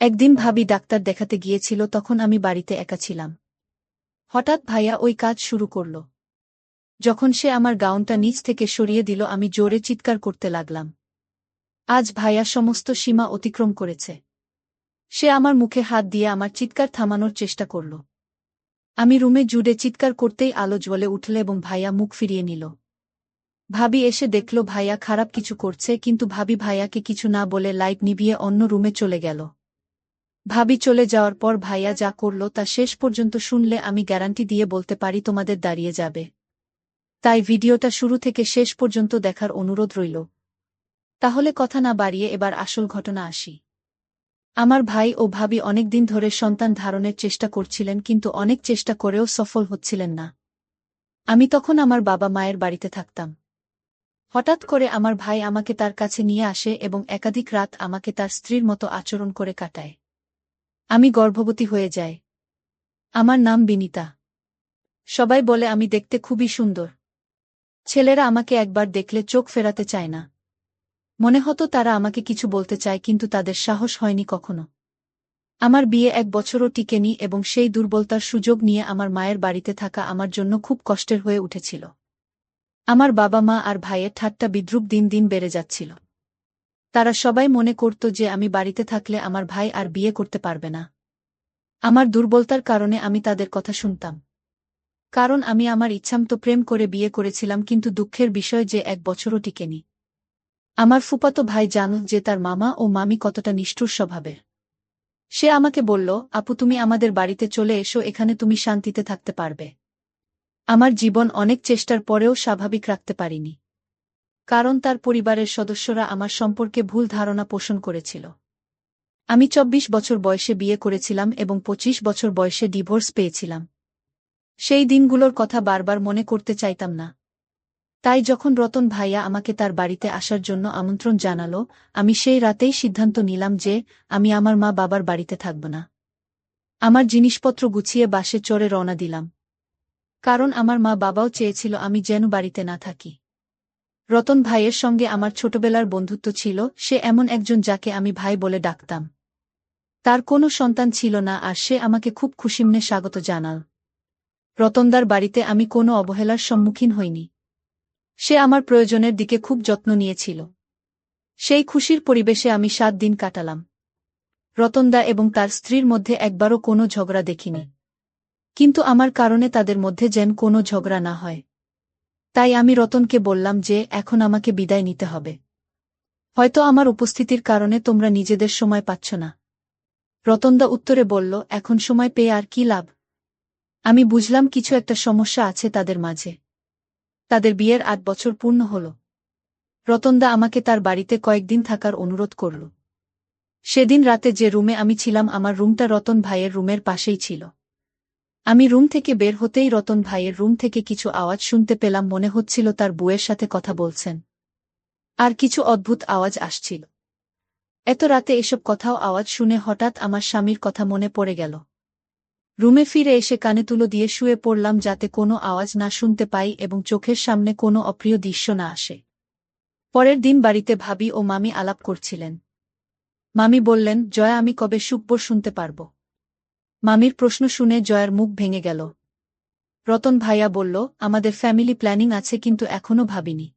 একদিন ভাবি ডাক্তার দেখাতে গিয়েছিল, তখন আমি বাড়িতে একা ছিলাম। হঠাৎ ভাইয়া ওই কাজ শুরু করল। যখন সে আমার গাউনটা নিচ থেকে সরিয়ে দিল, আমি জোরে চিৎকার করতে লাগলাম। আজ ভাইয়া সমস্ত সীমা অতিক্রম করেছে। সে আমার মুখে হাত দিয়ে আমার চিৎকার থামানোর চেষ্টা করল। আমি রুমে জুড়ে চিৎকার করতেই আলো জ্বলে উঠল এবং ভাইয়া মুখ ফিরিয়ে নিল। ভাবি এসে দেখল ভাইয়া খারাপ কিছু করছে, কিন্তু ভাবি ভাইয়াকে কিছু না বলে লাইট নিভিয়ে অন্য রুমে চলে গেল। ভাবি চলে যাওয়ার পর ভাইয়া যা করল তা শেষ পর্যন্ত শুনলে আমি গ্যারান্টি দিয়ে বলতে পারি তোমাদের দাঁড়িয়ে যাবে। তাই ভিডিওটা শুরু থেকে শেষ পর্যন্ত দেখার অনুরোধ রইল। তাহলে কথা না বাড়িয়ে এবার আসল ঘটনা আসি। আমার ভাই ও ভাবি অনেক দিন ধরে সন্তান ধারণের চেষ্টা করছিলেন, কিন্তু অনেক চেষ্টা করেও সফল হচ্ছিলেন না। আমি তখন আমার বাবা মায়ের বাড়িতে থাকতাম। হঠাৎ করে আমার ভাই আমাকে তার কাছে নিয়ে আসে এবং একাধিক রাত আমাকে তার স্ত্রীর মতো আচরণ করে কাটায়। আমি গর্ভবতী হয়ে যাই। আমার নাম বিনিতা। সবাই বলে আমি দেখতে খুবই সুন্দর। ছেলেরা আমাকে একবার দেখলে চোখ ফেরাতে চায় না। মনে হতো তারা আমাকে কিছু বলতে চায়, কিন্তু তাদের সাহস হয়নি কখনো। আমার বিয়ে 1 বছরও টিকেনি এবং সেই দুর্বলতার সুযোগ নিয়ে আমার মায়ের বাড়িতে থাকা আমার জন্য খুব কষ্টের হয়ে উঠেছিল। আমার বাবা মা আর ভাইয়ের ঠাট্টা বিদ্রূপ দিন দিন বেড়ে যাচ্ছিল। তারা সবাই মনে করত যে আমি বাড়িতে থাকলে আমার ভাই আর বিয়ে করতে পারবে না। আমার দুর্বলতার কারণে আমি তাদের কথা শুনতাম। কারণ আমি আমার ইচ্ছামতো প্রেম করে বিয়ে করেছিলাম, কিন্তু দুঃখের বিষয় যে 1 বছরও টিকেনি। আমার ফুফাতো ভাই জানো যে তার মামা ও মামি কতটা নিষ্ঠুর স্বভাবের। সে আমাকে বলল, আপু তুমি আমাদের বাড়িতে চলে এসো, এখানে তুমি শান্তিতে থাকতে পারবে। আমার জীবন অনেক চেষ্টার পরেও স্বাভাবিক রাখতে পারিনি। কারণ তার পরিবারের সদস্যরা আমার সম্পর্কে ভুল ধারণা পোষণ করেছিল। আমি 24 বছর বয়সে বিয়ে করেছিলাম এবং 25 বছর বয়সে ডিভোর্স পেয়েছিলাম। সেই দিনগুলোর কথা বারবার মনে করতে চাইতাম না। তাই যখন রতন ভাইয়া আমাকে তার বাড়িতে আসার জন্য আমন্ত্রণ জানালো, আমি সেই রাতেই সিদ্ধান্ত নিলাম যে আমি আমার মা বাবার বাড়িতে থাকব না। আমার জিনিসপত্র গুছিয়ে বাসে চড়ে রওনা দিলাম। কারণ আমার মা বাবাও চেয়েছিল আমি যেন বাড়িতে না থাকি। রতন ভাইয়ের সঙ্গে আমার ছোটবেলার বন্ধুত্ব ছিল। সে এমন একজন যাকে আমি ভাই বলে ডাকতাম। তার কোনো সন্তান ছিল না, আর সে আমাকে খুব খুশিমনে স্বাগত জানাল। রতনদার বাড়িতে আমি কোনো অবহেলার সম্মুখীন হইনি। সে আমার প্রয়োজনের দিকে খুব যত্ন নিয়েছিল। সেই খুশির পরিবেশে আমি 7 দিন কাটালাম। রতনদা এবং তার স্ত্রীর মধ্যে একবারও কোনো ঝগড়া দেখিনি। কিন্তু আমার কারণে তাদের মধ্যে যেন কোনো ঝগড়া না হয়। তাই আমি রতনকে বললাম যে এখন আমাকে বিদায় নিতে হবে। হয়তো আমার উপস্থিতির কারণে তোমরা নিজেদের সময় পাচ্ছ না। রতনদা উত্তরে বলল, এখন সময় পেয়ে আর কি লাভ। আমি বুঝলাম কিছু একটা সমস্যা আছে তাদের মাঝে। তাদের বিয়ের 8 বছর পূর্ণ হল। রতনদা আমাকে তার বাড়িতে কয়েকদিন থাকার অনুরোধ করল। সেদিন রাতে যে রুমে আমি ছিলাম, আমার রুমটা রতন ভাইয়ের রুমের পাশেই ছিল। আমি রুম থেকে বের হতেই রতন ভাইয়ের রুম থেকে কিছু আওয়াজ শুনতে পেলাম, মনে হচ্ছিল তার বউয়ের সাথে কথা বলছেন। আর কিছু অদ্ভুত আওয়াজ আসছিল। এত রাতে এসব কথাও আওয়াজ শুনে হঠাৎ আমার স্বামীর কথা মনে পড়ে গেল। রুমে ফিরে এসে কানে তুলো দিয়ে শুয়ে পড়লাম যাতে কোনো আওয়াজ না শুনতে পাই এবং চোখের সামনে কোনো অপ্রিয় দৃশ্য না আসে। পরের দিন বাড়িতে ভাবি ও মামি আলাপ করছিলেন। মামি বললেন, জয়া আমি কবে সুখবর শুনতে পারব? মামির প্রশ্ন শুনে জয়ার মুখ ভেঙে গেল। রতন ভাইয়া বলল, আমাদের ফ্যামিলি প্ল্যানিং আছে, কিন্তু এখনো ভাবিনি।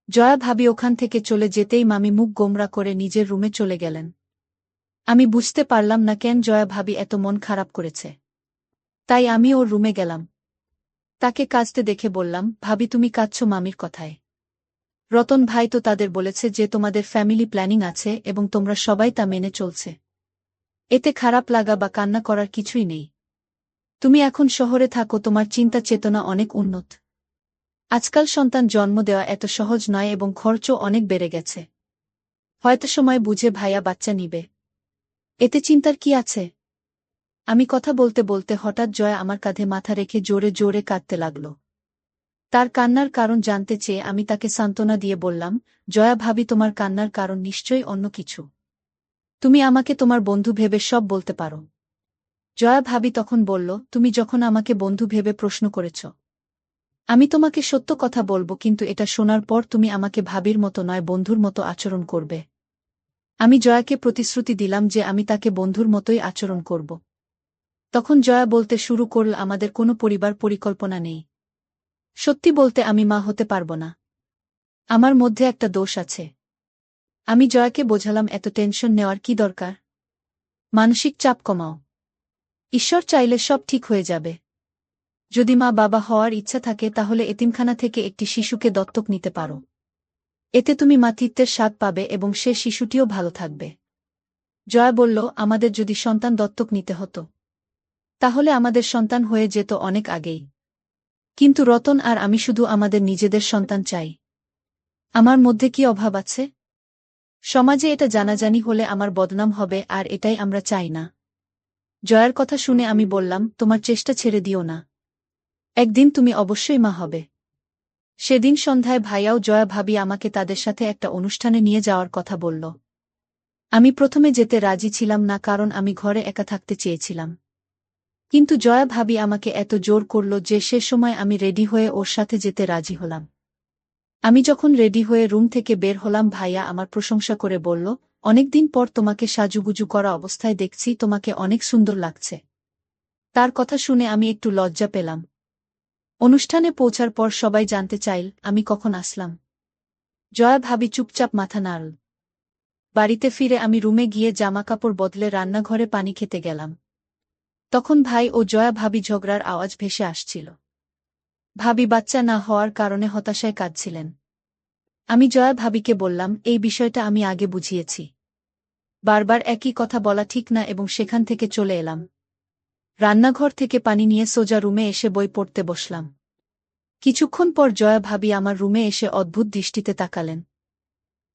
জয়া ভাবি ওখান থেকে চলে যেতেই মামি মুখ গোমরা করে নিজের রুমে চলে গেলেন। আমি বুঝতে পারলাম না কেন জয়া ভাবি এত মন খারাপ করেছে। তাই আমি ওর রুমে গেলাম। তাকে কাঁদতে দেখে বললাম, ভাবি তুমি কাঁদছো মামির কথায়? রতন ভাই তো তাদের বলেছে যে তোমাদের ফ্যামিলি প্ল্যানিং আছে এবং তোমরা সবাই তা মেনে চলছে। এতে খারাপ লাগা বা কান্না করার কিছুই নেই। তুমি এখন শহরে থাকো, তোমার চিন্তা চেতনা অনেক উন্নত। আজকাল সন্তান জন্ম দেওয়া এত সহজ নয় এবং খরচও অনেক বেড়ে গেছে। হয়তো সময় বুঝে ভাইয়া বাচ্চা নিবে। এতে চিন্তার কি আছে? আমি কথা বলতে বলতে হঠাৎ জয়া আমার কাঁধে মাথা রেখে জোরে জোরে কাঁদতে লাগল। তার কান্নার কারণ জানতে চেয়ে আমি তাকে সান্ত্বনা দিয়ে বললাম, জয়া ভাবি তোমার কান্নার কারণ নিশ্চয়ই অন্য কিছু। তুমি আমাকে তোমার বন্ধু ভেবে সব বলতে পারো। জয়া ভাবি তখন বলল, তুমি যখন আমাকে বন্ধু ভেবে প্রশ্ন করেছ, আমি তোমাকে সত্য কথা বলবো, কিন্তু এটা শোনার পর তুমি আমাকে ভাবির মতো নয় বন্ধুর মতো আচরণ করবে। আমি জয়াকে প্রতিশ্রুতি দিলাম যে আমি তাকে বন্ধুর মতোই আচরণ করব। তখন জয়া বলতে শুরু করল, আমাদের কোনো পরিবার পরিকল্পনা নেই। সত্যি বলতে আমি মা হতে পারব না। আমার মধ্যে একটা দোষ আছে। আমি জয়াকে বোঝালাম, এত টেনশন নেওয়ার কি দরকার? মানসিক চাপ কমাও। ঈশ্বর চাইলে সব ঠিক হয়ে যাবে। যদি মা বাবা হওয়ার ইচ্ছা থাকে তাহলে এতিমখানা থেকে একটি শিশুকে দত্তক নিতে পারো। এতে তুমি মাতৃত্বের স্বাদ পাবে এবং সে শিশুটিও ভালো থাকবে। জয়া বলল, আমাদের যদি সন্তান দত্তক নিতে হতো তাহলে আমাদের সন্তান হয়ে যেত অনেক আগেই। কিন্তু রতন আর আমি শুধু আমাদের নিজেদের সন্তান চাই। আমার মধ্যে কি অভাব আছে? সমাজে এটা জানাজানি হলে আমার বদনাম হবে, আর এটাই আমরা চাই না। জয়ার কথা শুনে আমি বললাম, তোমার চেষ্টা ছেড়ে দিও না। একদিন তুমি অবশ্যই মা হবে। সেদিন সন্ধ্যায় ভাইয়াও জয়া ভাবি আমাকে তাদের সাথে একটা অনুষ্ঠানে নিয়ে যাওয়ার কথা বলল। আমি প্রথমে যেতে রাজি ছিলাম না, কারণ আমি ঘরে একা থাকতে চেয়েছিলাম। কিন্তু জয়া ভাবি আমাকে এত জোর করল যে সে সময় আমি রেডি হয়ে ওর সাথে যেতে রাজি হলাম। আমি যখন রেডি হয়ে রুম থেকে বের হলাম, ভাইয়া আমার প্রশংসা করে বলল, অনেকদিন পর তোমাকে সাজুগুজু করা অবস্থায় দেখছি, তোমাকে অনেক সুন্দর লাগছে। তার কথা শুনে আমি একটু লজ্জা পেলাম। অনুষ্ঠানে পৌঁছার পর সবাই জানতে চাইল আমি কখন আসলাম। জয়া ভাবি চুপচাপ মাথা নাড়ল। বাড়িতে ফিরে আমি রুমে গিয়ে জামাকাপড় বদলে রান্নাঘরে পানি খেতে গেলাম। তখন ভাই ও জয়া ভাবি ঝগড়ার আওয়াজ ভেসে আসছিল। ভাবি বাচ্চা না হওয়ার কারণে হতাশায় কাঁদছিলেন। আমি জয়া ভাবিকে বললাম, এই বিষয়টা আমি আগে বুঝিয়েছি। বারবার একই কথা বলা ঠিক না, এবং সেখান থেকে চলে এলাম। রান্নাঘর থেকে পানি নিয়ে সোজা রুমে এসে বই পড়তে বসলাম। কিছুক্ষণ পর জয়া ভাবি আমার রুমে এসে অদ্ভুত দৃষ্টিতে তাকালেন।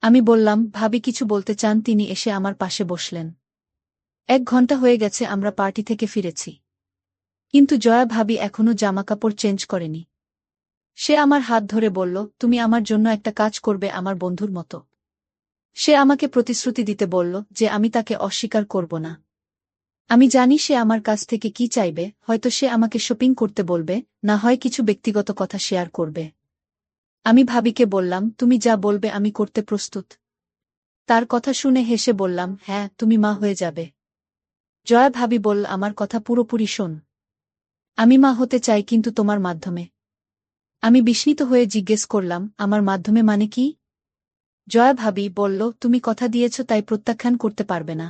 আমি বললাম, ভাবি কিছু বলতে চান? তিনি এসে আমার পাশে বসলেন। 1 ঘন্টা হয়ে গেছে আমরা পার্টি থেকে ফিরেছি, কিন্তু জয়া ভাবি এখনো জামাকাপড় চেঞ্জ করেনি। সে আমার হাত ধরে বলল, তুমি আমার জন্য একটা কাজ করবে আমার বন্ধুর মতো। সে আমাকে প্রতিশ্রুতি দিতে বলল যে আমি তাকে অস্বীকার করব না। আমি জানি সে আমার কাছ থেকে কি চাইবে, হয়তো সে আমাকে শপিং করতে বলবে, না হয় কিছু ব্যক্তিগত কথা শেয়ার করবে। আমি ভাবিকে বললাম, তুমি যা বলবে আমি করতে প্রস্তুত। তার কথা শুনে হেসে বললাম, হ্যাঁ, তুমি মা হয়ে যাবে। জয়া ভাবি বলল, আমার কথা পুরোপুরি শোন। আমি মা হতে চাই, কিন্তু তোমার মাধ্যমে। আমি বিস্মিত হয়ে জিজ্ঞেস করলাম, আমার মাধ্যমে মানে কি? জয়া ভাবি বলল, তুমি কথা দিয়েছ, তাই প্রত্যাখ্যান করতে পারবে না।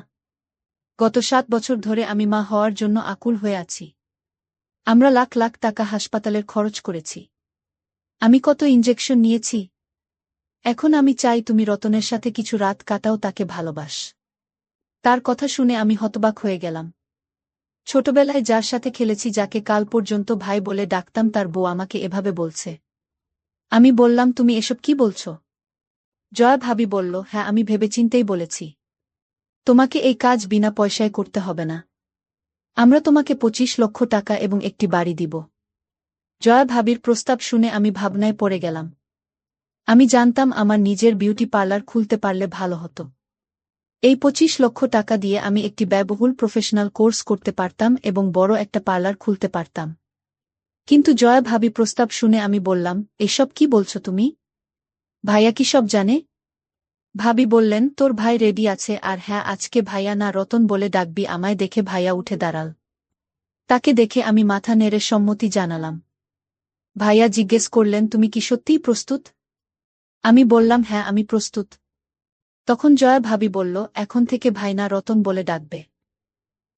গত 7 বছর ধরে আমি মা হওয়ার জন্য আকুল হয়ে আছি। আমরা লাখ লাখ টাকা হাসপাতালের খরচ করেছি। আমি কত ইনজেকশন নিয়েছি। এখন আমি চাই তুমি রতনের সাথে কিছু রাত কাটাও, তাকে ভালোবাস। তার কথা শুনে আমি হতবাক হয়ে গেলাম। ছোটবেলায় যার সাথে খেলেছি, যাকে কাল পর্যন্ত ভাই বলে ডাকতাম, তার বউ আমাকে এভাবে বলছে। আমি বললাম, তুমি এসব কি বলছ? জয়া ভাবি বলল, হ্যাঁ, আমি ভেবেচিন্তেই বলেছি। তোমাকে এই কাজ বিনা পয়সায় করতে হবে না। আমরা তোমাকে 25 লক্ষ টাকা এবং একটি বাড়ি দিব। জয়া ভাবির প্রস্তাব শুনে আমি ভাবনায় পড়ে গেলাম। আমি জানতাম আমার নিজের বিউটি পার্লার খুলতে পারলে ভালো হতো। এই 25 লক্ষ টাকা দিয়ে আমি একটি ব্যয়বহুল প্রফেশনাল কোর্স করতে পারতাম এবং বড় একটা পার্লার খুলতে পারতাম। কিন্তু জয়া ভাবি প্রস্তাব শুনে আমি বললাম, এসব কি বলছো তুমি? ভাইয়া কি সব জানে? ভাবি বললেন, তোর ভাই রেডি আছে, আর হ্যাঁ, আজকে ভাইয়া না রতন বলে ডাকবি আমায়। দেখে ভাইয়া উঠে দাঁড়াল। তাকে দেখে আমি মাথা নেড়ে সম্মতি জানালাম। ভাইয়া জিজ্ঞেস করলেন, তুমি কি সত্যিই প্রস্তুত? আমি বললাম, হ্যাঁ, আমি প্রস্তুত। তখন জয়া ভাবি বলল, এখন থেকে ভাইনা রতন বলে ডাকবে।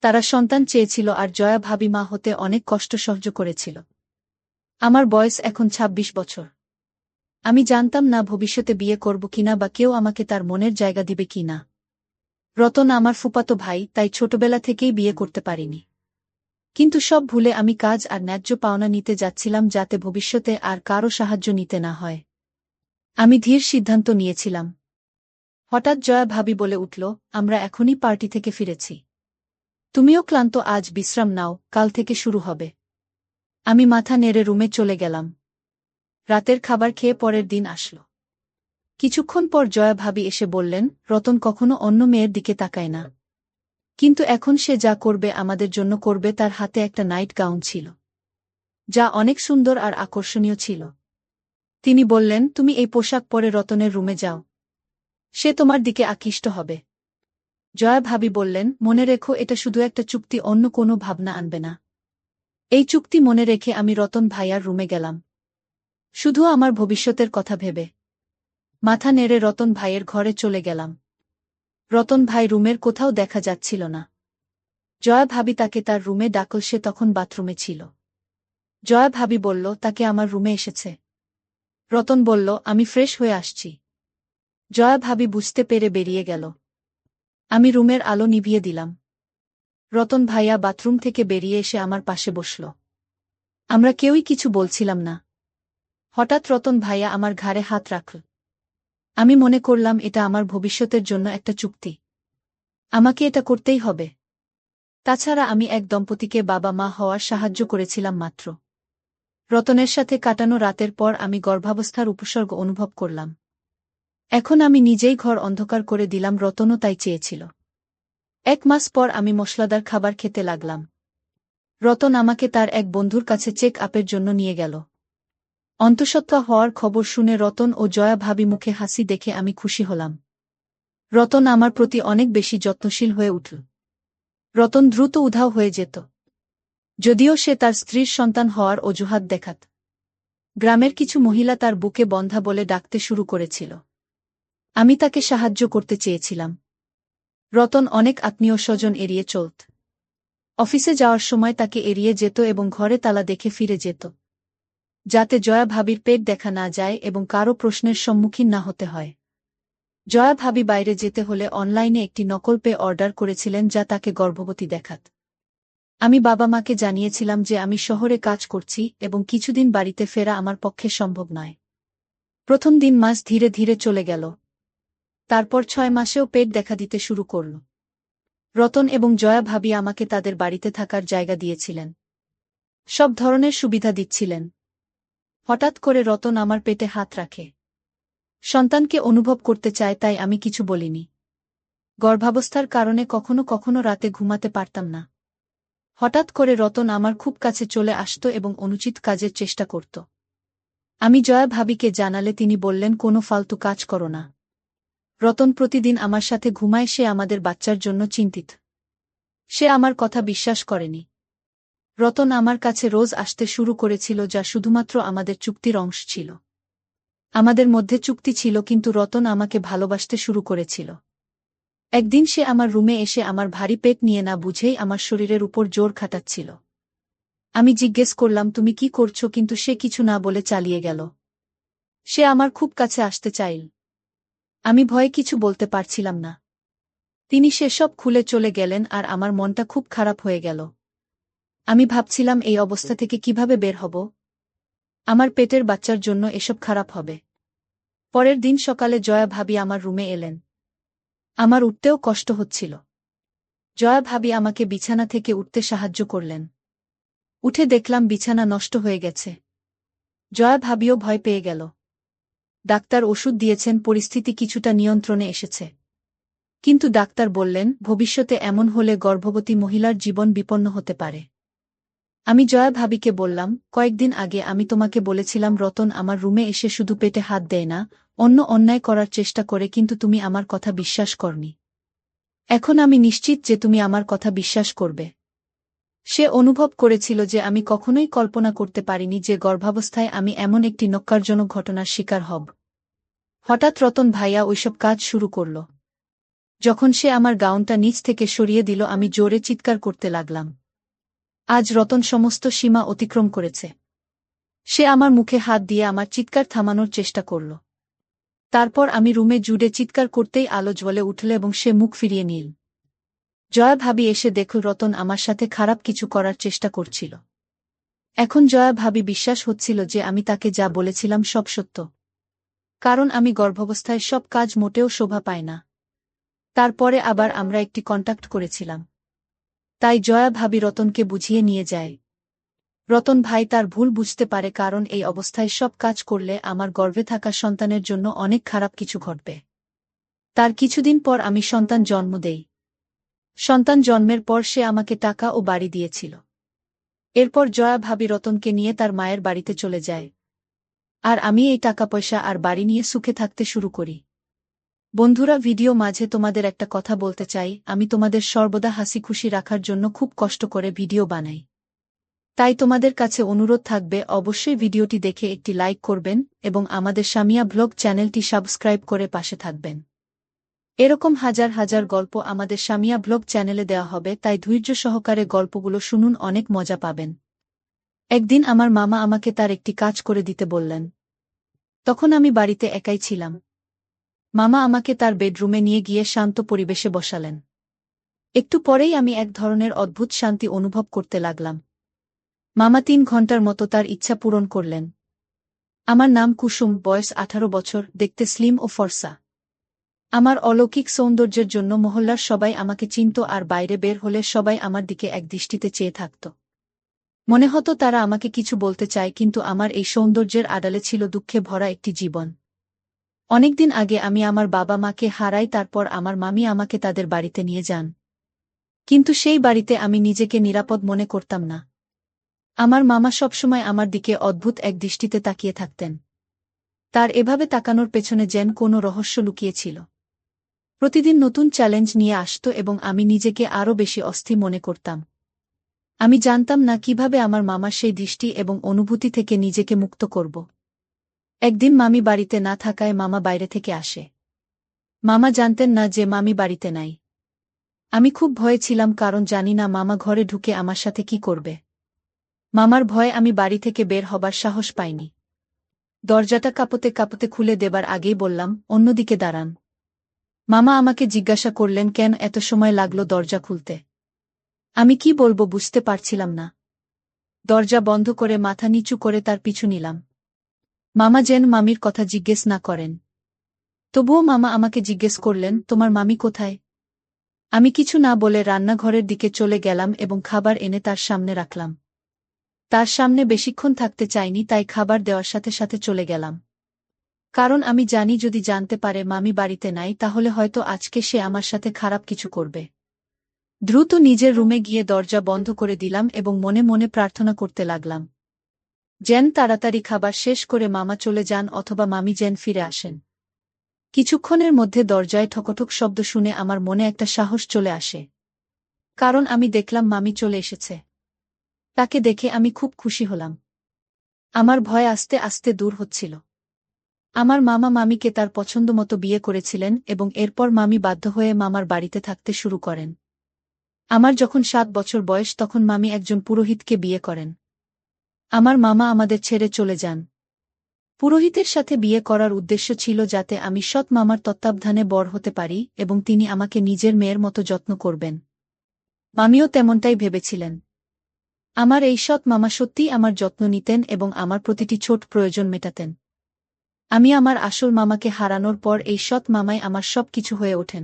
তারা সন্তান চেয়েছিল, আর জয়া ভাবি মা হতে অনেক কষ্ট সহ্য করেছিল। আমার বয়স এখন 26 বছর। আমি জানতাম না ভবিষ্যতে বিয়ে করব কিনা, বা কেউ আমাকে তার মনের জায়গা দিবে কিনা। রতন আমার ফুফাতো ভাই, তাই ছোটবেলা থেকেই বিয়ে করতে পারিনি। কিন্তু সব ভুলে আমি কাজ আর ন্যায্য পাওনা নিতে যাচ্ছিলাম, যাতে ভবিষ্যতে আর কারও সাহায্য নিতে না হয়। আমি ধীর সিদ্ধান্ত নিয়েছিলাম। হঠাৎ জয়া ভাবি বলে উঠল, আমরা এখনই পার্টি থেকে ফিরেছি। তুমিও ক্লান্ত, আজ বিশ্রাম নাও, কাল থেকে শুরু হবে। আমি মাথা নেড়ে রুমে চলে গেলাম। রাতের খাবার খেয়ে পরের দিন আসল। কিছুক্ষণ পর জয়া ভাবি এসে বললেন, রতন কখনো অন্য মেয়ের দিকে তাকায় না, কিন্তু এখন সে যা করবে আমাদের জন্য করবে। তার হাতে একটা নাইট গাউন ছিল, যা অনেক সুন্দর আর আকর্ষণীয় ছিল। তিনি বললেন, তুমি এই পোশাক পরে রতনের রুমে যাও। সে তোমার দিকে আকৃষ্ট হবে। জয়া ভাবি বললেন, মনে রেখো এটা শুধু একটা চুক্তি, অন্য কোনো ভাবনা আনবে না। এই চুক্তি মনে রেখে আমি রতন ভাইয়ার রুমে গেলাম, শুধু আমার ভবিষ্যতের কথা ভেবে। মাথা নেড়ে রতন ভাইয়ের ঘরে চলে গেলাম। রতন ভাই রুমের কোথাও দেখা যাচ্ছিল না। জয়া ভাবি তাকে তার রুমে ডাকল, সে তখন বাথরুমে ছিল। জয়া ভাবি বলল, তাকে আমার রুমে এসেছে। রতন বলল, আমি ফ্রেশ হয়ে আসছি। জয়া ভাবি বুঝতে পেরে বেরিয়ে গেল। আমি রুমের আলো নিভিয়ে দিলাম। রতন ভাইয়া বাথরুম থেকে বেরিয়ে এসে আমার পাশে বসল। আমরা কেউই কিছু বলছিলাম না। হঠাৎ রতন ভাইয়া আমার ঘাড়ে হাত রাখল। আমি মনে করলাম এটা আমার ভবিষ্যতের জন্য একটা চুক্তি। আমাকে এটা করতেই হবে। তাছাড়া আমি এক দম্পতিকে বাবা মা হওয়ার সাহায্য করেছিলাম মাত্র। রতনের সাথে কাটানো রাতের পর আমি গর্ভাবস্থার উপসর্গ অনুভব করলাম। এখন আমি নিজেই ঘর অন্ধকার করে দিলাম, রতনও তাই চেয়েছিল। 1 মাস পর আমি মশলাদার খাবার খেতে লাগলাম। রতন আমাকে তার এক বন্ধুর কাছে চেক আপের জন্য নিয়ে গেল। অন্তঃসত্ত্বা হওয়ার খবর শুনে রতন ও জয়া ভাবি মুখে হাসি দেখে আমি খুশি হলাম। রতন আমার প্রতি অনেক বেশি যত্নশীল হয়ে উঠল। রতন দ্রুত উধাও হয়ে যেত, যদিও সে তার স্ত্রীর সন্তান হওয়ার অজুহাত দেখাত। গ্রামের কিছু মহিলা তার বুকে বন্ধা বলে ডাকতে শুরু করেছিল। আমি তাকে সাহায্য করতে চেয়েছিলাম। রতন অনেক আত্মীয় স্বজন এড়িয়ে চলত। অফিসে যাওয়ার সময় তাকে এড়িয়ে যেত এবং ঘরে তালা দেখে ফিরে যেত, যাতে জয়া ভাবির পেট দেখা না যায় এবং কারও প্রশ্নের সম্মুখীন না হতে হয়। জয়া ভাবি বাইরে যেতে হলে অনলাইনে একটি নকল পে অর্ডার করেছিলেন, যা তাকে গর্ভবতী দেখাত। আমি বাবা মাকে জানিয়েছিলাম যে আমি শহরে কাজ করছি এবং কিছুদিন বাড়িতে ফেরা আমার পক্ষে সম্ভব নয়। প্রথম দিন মাস ধীরে ধীরে চলে গেল। তারপর 6 মাসেও পেট দেখা দিতে শুরু করল। রতন এবং জয়া ভাবি আমাকে তাদের বাড়িতে থাকার জায়গা দিয়েছিলেন, সব ধরনের সুবিধা দিচ্ছিলেন। হঠাৎ করে রতন আমার পেটে হাত রাখে। সন্তানকে অনুভব করতে চায়, তাই আমি কিছু বলিনি। গর্ভাবস্থার কারণে কখনো কখনো রাতে ঘুমাতে পারতাম না। হঠাৎ করে রতন আমার খুব কাছে চলে আসত এবং অনুচিত কাজের চেষ্টা করত। আমি জয়া ভাবিকে জানালে তিনি বললেন, কোনো ফালতু কাজ করো না। রতন প্রতিদিন আমার সাথে ঘুমায়, সে আমাদের বাচ্চার জন্য চিন্তিত। সে আমার কথা বিশ্বাস করেনি। রতন আমার কাছে রোজ আসতে শুরু করেছিল, যা শুধুমাত্র আমাদের চুক্তির অংশ ছিল। আমাদের মধ্যে চুক্তি ছিল, কিন্তু রতন আমাকে ভালোবাসতে শুরু করেছিল। একদিন সে আমার রুমে এসে আমার ভারী পেট নিয়ে না বুঝেই আমার শরীরের উপর জোর খাটাচ্ছিল। আমি জিজ্ঞেস করলাম, তুমি কি করছো, কিন্তু সে কিছু না বলে চালিয়ে গেল। সে আমার খুব কাছে আসতে চাইল। আমি ভয়ে কিছু বলতে পারছিলাম না। তিনি সেসব খুলে চলে গেলেন আর আমার মনটা খুব খারাপ হয়ে গেল। আমি ভাবছিলাম, এই অবস্থা থেকে কিভাবে বের হব। আমার পেটের বাচ্চার জন্য এসব খারাপ হবে। পরের দিন সকালে জয়া ভাবি আমার রুমে এলেন। আমার উঠতেও কষ্ট হচ্ছিল। জয়া ভাবি আমাকে বিছানা থেকে উঠতে সাহায্য করলেন। উঠে দেখলাম বিছানা নষ্ট হয়ে গেছে। জয়া ভাবিও ভয় পেয়ে গেল। ডাক্তার ওষুধ দিয়েছেন, পরিস্থিতি কিছুটা নিয়ন্ত্রণে এসেছে। কিন্তু ডাক্তার বললেন, ভবিষ্যতে এমন হলে গর্ভবতী মহিলার জীবন বিপন্ন হতে পারে। আমি জয়া ভাবিকে বললাম, কয়েকদিন আগে আমি তোমাকে বলেছিলাম রতন আমার রুমে এসে শুধু পেটে হাত দেয় না, অন্য অন্যায় করার চেষ্টা করে, কিন্তু তুমি আমার কথা বিশ্বাস করনি। এখন আমি নিশ্চিত যে তুমি আমার কথা বিশ্বাস করবে। সে অনুভব করেছিল যে আমি কখনোই কল্পনা করতে পারিনি যে গর্ভাবস্থায় আমি এমন একটি ন্যক্কারজনক ঘটনার শিকার হব। হঠাৎ রতন ভাইয়া ওইসব কাজ শুরু করল। যখন সে আমার গাউনটা নিচ থেকে সরিয়ে দিল, আমি জোরে চিৎকার করতে লাগলাম। আজ রতন সমস্ত সীমা অতিক্রম করেছে। সে আমার মুখে হাত দিয়ে আমার চিৎকার থামানোর চেষ্টা করল। তারপর আমি রুমে জুড়ে চিৎকার করতেই আলো জ্বলে উঠল এবং সে মুখ ফিরিয়ে নিল। জয়া ভাবি এসে দেখল রতন আমার সাথে খারাপ কিছু করার চেষ্টা করছিল। এখন জয়া ভাবি বিশ্বাস হচ্ছিল যে আমি তাকে যা বলেছিলাম সব সত্য। কারণ আমি গর্ভাবস্থায় সব কাজ মোটেও শোভা পায় না। তারপরে আবার আমরা একটি কন্টাক্ট করেছিলাম। তাই জয়া ভাবি রতনকে বুঝিয়ে নিয়ে যায়। রতন ভাই তার ভুল বুঝতে পারে, কারণ এই অবস্থায় সব কাজ করলে আমার গর্ভে থাকা সন্তানের জন্য অনেক খারাপ কিছু ঘটবে। তার কিছুদিন পর আমি সন্তান জন্ম দেই। সন্তান জন্মের পর সে আমাকে টাকা ও বাড়ি দিয়েছিল। এরপর জয়া ভাবি রতনকে নিয়ে তার মায়ের বাড়িতে চলে যায়। আর আমি এই টাকা পয়সা আর বাড়ি নিয়ে সুখে থাকতে শুরু করি। বন্ধুরা, ভিডিও মাঝে তোমাদের একটা কথা বলতে চাই। আমি তোমাদের সর্বদা হাসি খুশি রাখার জন্য খুব কষ্ট করে ভিডিও বানাই। তাই তোমাদের কাছে অনুরোধ থাকবে, অবশ্যই ভিডিওটি দেখে একটি লাইক করবেন এবং আমাদের সামিয়া ব্লগ চ্যানেলটি সাবস্ক্রাইব করে পাশে থাকবেন। এরকম হাজার হাজার গল্প আমাদের সামিয়া ব্লগ চ্যানেলে দেওয়া হবে, তাই ধৈর্য সহকারে গল্পগুলো শুনুন, অনেক মজা পাবেন। একদিন আমার মামা আমাকে তার একটি কাজ করে দিতে বললেন। তখন আমি বাড়িতে একাই ছিলাম। মামা আমাকে তার বেডরুমে নিয়ে গিয়ে শান্ত পরিবেশে বসালেন। একটু পরেই আমি এক ধরনের অদ্ভুত শান্তি অনুভব করতে লাগলাম। মামা ৩ ঘন্টার মতো তার ইচ্ছা পূরণ করলেন। আমার নাম কুসুম, বয়স ১৮ বছর, দেখতে স্লিম ও ফর্সা। আমার অলৌকিক সৌন্দর্যের জন্য মহল্লার সবাই আমাকে চিনত, আর বাইরে বের হলে সবাই আমার দিকে এক দৃষ্টিতে চেয়ে থাকত। মনে হতো তারা আমাকে কিছু বলতে চায়, কিন্তু আমার এই সৌন্দর্যের আড়ালে ছিল দুঃখে ভরা একটি জীবন। অনেকদিন আগে আমি আমার বাবা মাকে হারাই, তারপর আমার মামি আমাকে তাদের বাড়িতে নিয়ে যান। কিন্তু সেই বাড়িতে আমি নিজেকে নিরাপদ মনে করতাম না। আমার মামা সবসময় আমার দিকে অদ্ভুত এক দৃষ্টিতে তাকিয়ে থাকতেন। তার এভাবে তাকানোর পেছনে যেন কোনো রহস্য লুকিয়েছিল। প্রতিদিন নতুন চ্যালেঞ্জ নিয়ে আসত এবং আমি নিজেকে আরও বেশি অস্থির মনে করতাম। আমি জানতাম না কিভাবে আমার মামার সেই দৃষ্টি এবং অনুভূতি থেকে নিজেকে মুক্ত করব। একদিন মামি বাড়িতে না থাকায় মামা বাইরে থেকে আসে। মামা জানতেন না যে মামি বাড়িতে নাই। আমি খুব ভয়ে ছিলাম, কারণ জানি না মামা ঘরে ঢুকে আমার সাথে কি করবে। মামার ভয়ে আমি বাড়ি থেকে বের হবার সাহস পাইনি। দরজাটা কাঁপতে কাঁপতে খুলে দেবার আগেই বললাম, অন্যদিকে দাঁড়ান। মামা আমাকে জিজ্ঞাসা করলেন, কেন এত সময় লাগলো দরজা খুলতে। আমি কি বলবো বুঝতে পারছিলাম না। দরজা বন্ধ করে মাথা নিচু করে তার পিছু নিলাম। মামা যেন মামির কথা জিজ্ঞেস না করেন। তবুও মামা আমাকে জিজ্ঞেস করলেন, তোমার মামি কোথায়? আমি কিছু না বলে রান্নাঘরের দিকে চলে গেলাম এবং খাবার এনে তার সামনে রাখলাম। তার সামনে বেশিক্ষণ থাকতে চাইনি, তাই খাবার দেওয়ার সাথে সাথে চলে গেলাম। কারণ আমি জানি যদি জানতে পারে মামি বাড়িতে নাই, তাহলে হয়তো আজকে সে আমার সাথে খারাপ কিছু করবে। দ্রুত নিজের রুমে গিয়ে দরজা বন্ধ করে দিলাম এবং মনে মনে প্রার্থনা করতে লাগলাম যেন তাড়াতাড়ি খাবার শেষ করে মামা চলে যান অথবা মামি যেন ফিরে আসেন। কিছুক্ষণের মধ্যে দরজায় ঠকঠক শব্দ শুনে আমার মনে একটা সাহস চলে আসে। কারণ আমি দেখলাম মামি চলে এসেছে। তাকে দেখে আমি খুব খুশি হলাম। আমার ভয় আস্তে আস্তে দূর হচ্ছিল। আমার মামা মামিকে তার পছন্দমতো বিয়ে করেছিলেন এবং এরপর মামি বাধ্য হয়ে মামার বাড়িতে থাকতে শুরু করেন। আমার যখন ৭ বছর বয়স, তখন মামি একজন পুরোহিতকে বিয়ে করেন। আমার মামা আমাদের ছেড়ে চলে যান। পুরোহিতের সাথে বিয়ে করার উদ্দেশ্য ছিল যাতে আমি সৎ মামার তত্ত্বাবধানে বড় হতে পারি এবং তিনি আমাকে নিজের মেয়ের মতো যত্ন করবেন। মামিও তেমনটাই ভেবেছিলেন। আমার এই সৎ মামা সত্যিই আমার যত্ন নিতেন এবং আমার প্রতিটি ছোট প্রয়োজন মেটাতেন। আমি আমার আসল মামাকে হারানোর পর এই সৎ মামাই আমার সব কিছু হয়ে ওঠেন।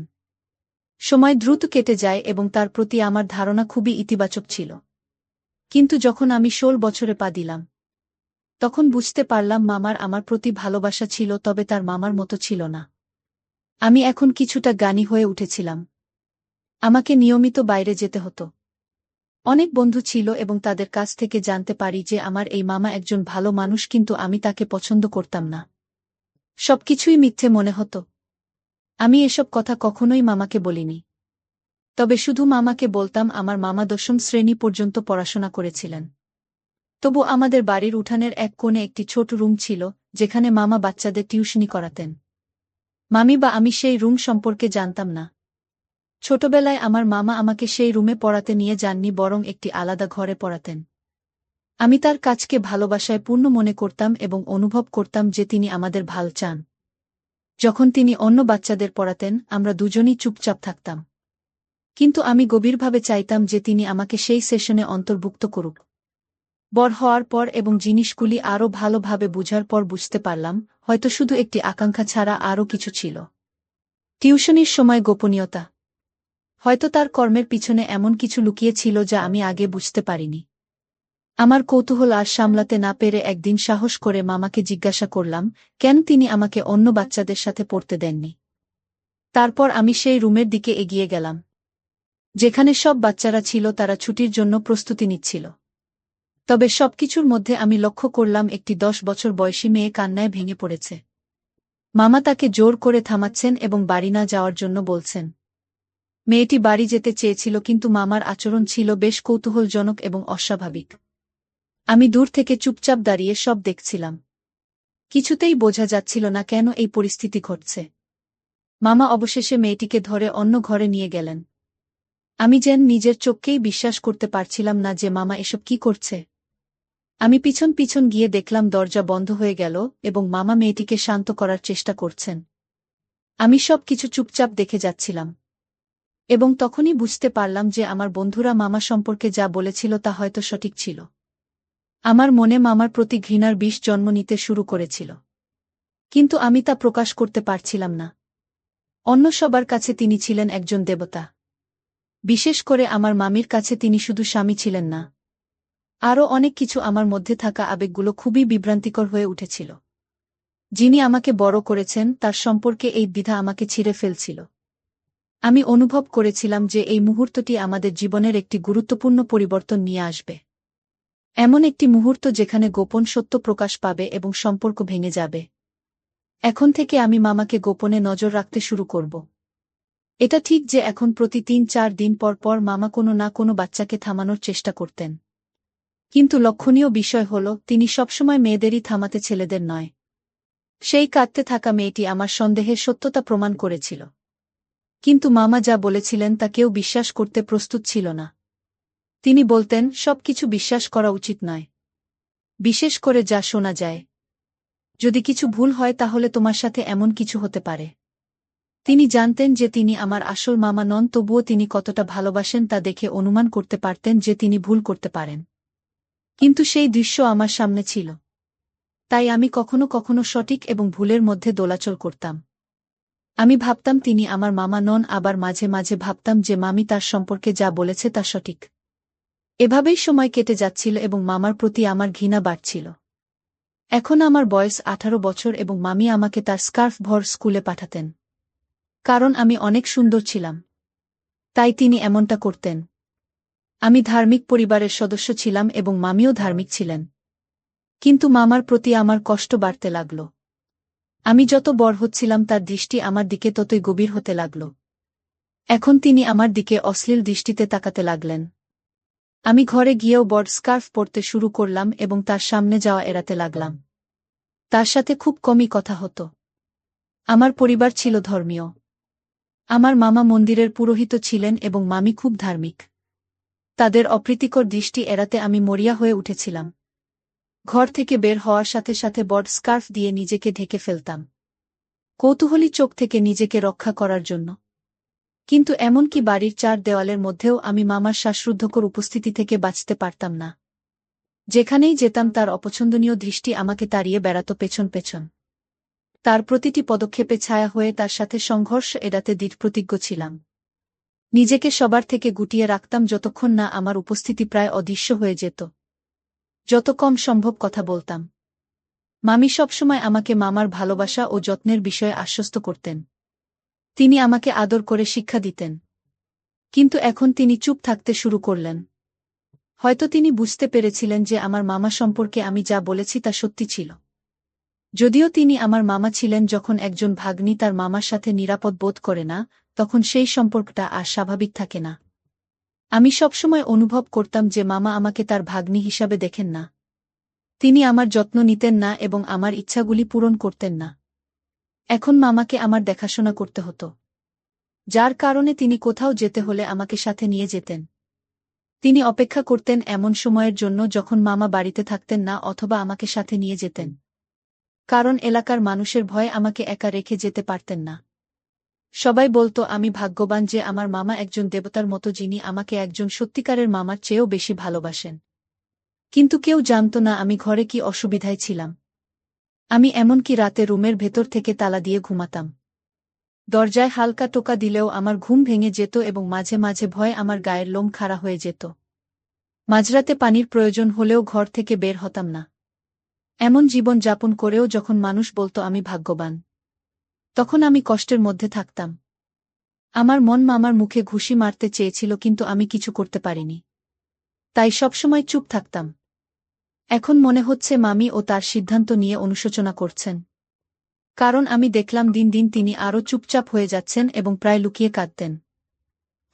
সময় দ্রুত কেটে যায় এবং তার প্রতি আমার ধারণা খুবই ইতিবাচক ছিল। কিন্তু যখন আমি ১৬ বছরে পা দিলাম, তখন বুঝতে পারলাম মামার আমার প্রতি ভালোবাসা ছিল, তবে তার মামার মতো ছিল না। আমি এখন কিছুটা জ্ঞানী হয়ে উঠেছিলাম। আমাকে নিয়মিত বাইরে যেতে হতো। অনেক বন্ধু ছিল এবং তাদের কাছ থেকে জানতে পারি যে আমার এই মামা একজন ভালো মানুষ, কিন্তু আমি তাকে পছন্দ করতাম না। সবকিছুই মিথ্যে মনে হতো। আমি এসব কথা কখনোই মামাকে বলিনি। তবে শুধু মামাকে বলতাম আমার মামা ১০ম শ্রেণী পর্যন্ত পড়াশোনা করেছিলেন। তবু আমাদের বাড়ির উঠানের এক কোণে একটি ছোট রুম ছিল, যেখানে মামা বাচ্চাদের টিউশনি করাতেন। মামি বা আমি সেই রুম সম্পর্কে জানতাম না। ছোটবেলায় আমার মামা আমাকে সেই রুমে পড়াতে নিয়ে যাননি, বরং একটি আলাদা ঘরে পড়াতেন। আমি তার কাজকে ভালোবাসায় পূর্ণ মনে করতাম এবং অনুভব করতাম যে তিনি আমাদের ভাল চান। যখন তিনি অন্য বাচ্চাদের পড়াতেন, আমরা দুজনই চুপচাপ থাকতাম। কিন্তু আমি গভীরভাবে চাইতাম যে তিনি আমাকে সেই সেশনে অন্তর্ভুক্ত করুক। বড় হওয়ার পর এবং জিনিসগুলি আরও ভালোভাবে বুঝার পর বুঝতে পারলাম, হয়তো শুধু একটি আকাঙ্ক্ষা ছাড়া আরও কিছু ছিল। টিউশনির সময় গোপনীয়তা। হয়তো তার কর্মের পিছনে এমন কিছু লুকিয়ে ছিল যা আমি আগে বুঝতে পারিনি। আমার কৌতূহল আর সামলাতে না পেরে একদিন সাহস করে মামাকে জিজ্ঞাসা করলাম, কেন তিনি আমাকে অন্য বাচ্চাদের সাথে পড়তে দেননি। তারপর আমি সেই রুমের দিকে এগিয়ে গেলাম, যেখানে সব বাচ্চারা ছিল, তারা ছুটির জন্য প্রস্তুতি নিচ্ছিল। তবে সবকিছুর মধ্যে আমি লক্ষ্য করলাম একটি ১০ বছর বয়সী মেয়ে কান্নায় ভেঙে পড়েছে। মামা তাকে জোর করে থামাচ্ছেন এবং বাড়ি না যাওয়ার জন্য বলছেন। মেয়েটি বাড়ি যেতে চেয়েছিল কিন্তু মামার আচরণ ছিল বেশ কৌতূহলজনক এবং অস্বাভাবিক। আমি দূর থেকে চুপচাপ দাঁড়িয়ে সব দেখছিলাম। কিছুতেই বোঝা যাচ্ছিল না কেন এই পরিস্থিতি ঘটছে। মামা অবশেষে মেয়েটিকে ধরে অন্য ঘরে নিয়ে গেলেন। আমি যেন নিজের চোখকেই বিশ্বাস করতে পারছিলাম না যে মামা এসব কি করছে। আমি পিছন পিছন গিয়ে দেখলাম দরজা বন্ধ হয়ে গেল এবং মামা মেয়েটিকে শান্ত করার চেষ্টা করছেন। আমি সব কিছু চুপচাপ দেখে যাচ্ছিলাম। এবং তখনই বুঝতে পারলাম যে আমার বন্ধুরা মামা সম্পর্কে যা বলেছিল তা হয়তো সঠিক ছিল। আমার মনে মামার প্রতি ঘৃণার বিষ জন্ম নিতে শুরু করেছিল। কিন্তু আমি তা প্রকাশ করতে পারছিলাম না। অন্য সবার কাছে তিনি ছিলেন একজন দেবতা। বিশেষ করে আমার মামির কাছে তিনি শুধু স্বামী ছিলেন না, আরও অনেক কিছু। আমার মধ্যে থাকা আবেগগুলো খুবই বিভ্রান্তিকর হয়ে উঠেছিল। যিনি আমাকে বড় করেছেন তার সম্পর্কে এই দ্বিধা আমাকে ছিঁড়ে ফেলছিল। আমি অনুভব করেছিলাম যে এই মুহূর্তটি আমাদের জীবনের একটি গুরুত্বপূর্ণ পরিবর্তন নিয়ে আসবে। এমন একটি মুহূর্ত যেখানে গোপন সত্য প্রকাশ পাবে এবং সম্পর্ক ভেঙে যাবে। এখন থেকে আমি মামাকে গোপনে নজর রাখতে শুরু করব। এটা ঠিক যে এখন প্রতি ৩-৪ দিন পর পর মামা কোনো না কোনো বাচ্চাকে থামানোর চেষ্টা করতেন। কিন্তু লক্ষণীয় বিষয় হল তিনি সবসময় মেয়েদেরই থামাতে, ছেলেদের নয়। সেই কাঁদতে থাকা মেয়েটি আমার সন্দেহের সত্যতা প্রমাণ করেছিল। কিন্তু মামা যা বলেছিলেন তা কেউ বিশ্বাস করতে প্রস্তুত ছিল না। তিনি বলতেন, সবকিছু বিশ্বাস করা উচিত নয়, বিশেষ করে যা শোনা যায়। যদি কিছু ভুল হয় তাহলে তোমার সাথে এমন কিছু হতে পারে। তিনি জানতেন যে তিনি আমার আসল মামা নন, তবুও তিনি কতটা ভালোবাসেন তা দেখে অনুমান করতে পারতেন যে তিনি ভুল করতে পারেন। কিন্তু সেই দৃশ্য আমার সামনে ছিল। তাই আমি কখনো কখনো সঠিক এবং ভুলের মধ্যে দোলাচল করতাম। আমি ভাবতাম তিনি আমার মামা নন, আবার মাঝে মাঝে ভাবতাম যে মামি তার সম্পর্কে যা বলেছে তা সঠিক। এভাবেই সময় কেটে যাচ্ছিল এবং মামার প্রতি আমার ঘৃণা বাড়ছিল। এখন আমার বয়স 18 বছর এবং মামি আমাকে তার স্কার্ফ ভর স্কুলে পাঠাতেন। কারণ আমি অনেক সুন্দর ছিলাম, তাই তিনি এমনটা করতেন। আমি ধার্মিক পরিবারের সদস্য ছিলাম এবং মামিও ধার্মিক ছিলেন। কিন্তু মামার প্রতি আমার কষ্ট বাড়তে লাগল। আমি যত বড় হচ্ছিলাম তার দৃষ্টি আমার দিকে ততই গভীর হতে লাগল। এখন তিনি আমার দিকে অশ্লীল দৃষ্টিতে তাকাতে লাগলেন। আমি ঘরে গিয়েও বড় স্কার্ফ পরতে শুরু করলাম এবং তার সামনে যাওয়া এড়াতে লাগলাম। তার সাথে খুব কমই কথা হতো। আমার পরিবার ছিল ধর্মীয়। আমার মামা মন্দিরের পুরোহিত ছিলেন এবং মামি খুব ধার্মিক। তাদের অপ্রীতিকর দৃষ্টি এড়াতে আমি মরিয়া হয়ে উঠেছিলাম। ঘর থেকে বের হওয়ার সাথে সাথে বড় স্কার্ফ দিয়ে নিজেকে ঢেকে ফেলতাম, কৌতূহলী চোখ থেকে নিজেকে রক্ষা করার জন্য। কিন্তু এমনকি বাড়ির 4 দেওয়ালের মধ্যেও আমি মামার শ্বাসরুদ্ধকর উপস্থিতি থেকে বাঁচতে পারতাম না। যেখানেই যেতাম তার অপছন্দনীয় দৃষ্টি আমাকে তাড়িয়ে বেড়াত পেছন পেছন। তার প্রতিটি পদক্ষেপে ছায়া হয়ে তার সাথে সংঘর্ষ এড়াতে দৃঢ়প্রতিজ্ঞ ছিলাম। নিজেকে সবার থেকে গুটিয়ে রাখতাম যতক্ষণ না আমার উপস্থিতি প্রায় অদৃশ্য হয়ে যেত। যত কম সম্ভব কথা বলতাম। মামি সবসময় আমাকে মামার ভালোবাসা ও যত্নের বিষয়ে আশ্বস্ত করতেন। তিনি আমাকে আদর করে শিক্ষা দিতেন। কিন্তু এখন তিনি চুপ থাকতে শুরু করলেন। হয়তো তিনি বুঝতে পেরেছিলেন যে আমার মামা সম্পর্কে আমি যা বলেছি তা সত্যি ছিল। যদিও তিনি আমার মামা ছিলেন, যখন একজন ভাগ্নি তার মামার সাথে নিরাপদ বোধ করে না, তখন সেই সম্পর্কটা আর স্বাভাবিক থাকে না। আমি সবসময় অনুভব করতাম যে মামা আমাকে তার ভাগ্নি হিসাবে দেখেন না। তিনি আমার যত্ন নিতেন না এবং আমার ইচ্ছাগুলি পূরণ করতেন না। এখন মামাকে আমার দেখাশোনা করতে হতো, যার কারণে তিনি কোথাও যেতে হলে আমাকে সাথে নিয়ে যেতেন। তিনি অপেক্ষা করতেন এমন সময়ের জন্য যখন মামা বাড়িতে থাকতেন না, অথবা আমাকে সাথে নিয়ে যেতেন। কারণ এলাকার মানুষের ভয়ে আমাকে একা রেখে যেতে পারতেন না। সবাই বলতো আমি ভাগ্যবান যে আমার মামা একজন দেবতার মতো, যিনি আমাকে একজন সত্যিকারের মামার চেয়েও বেশি ভালোবাসেন। কিন্তু কেউ জানত না আমি ঘরে কি অসুবিধায় ছিলাম। আমি এমনকি রাতে রুমের ভেতর থেকে তালা দিয়ে ঘুমাতাম। দরজায় হালকা টোকা দিলেও আমার ঘুম ভেঙে যেত এবং মাঝে মাঝে ভয়ে আমার গায়ের লোম খাড়া হয়ে যেত। মাঝরাতে পানির প্রয়োজন হলেও ঘর থেকে বের হতাম না। এমন জীবন যাপন করেও যখন মানুষ বলতো আমি ভাগ্যবান, তখন আমি কষ্টের মধ্যে থাকতাম। আমার মন মামার মুখে ঘুষি মারতে চেয়েছিল, কিন্তু আমি কিছু করতে পারিনি। তাই সবসময় চুপ থাকতাম। এখন মনে হচ্ছে মামি ও তার সিদ্ধান্ত নিয়ে অনুশোচনা করছেন। কারণ আমি দেখলাম দিন দিন তিনি আরও চুপচাপ হয়ে যাচ্ছেন এবং প্রায় লুকিয়ে কাঁদতেন।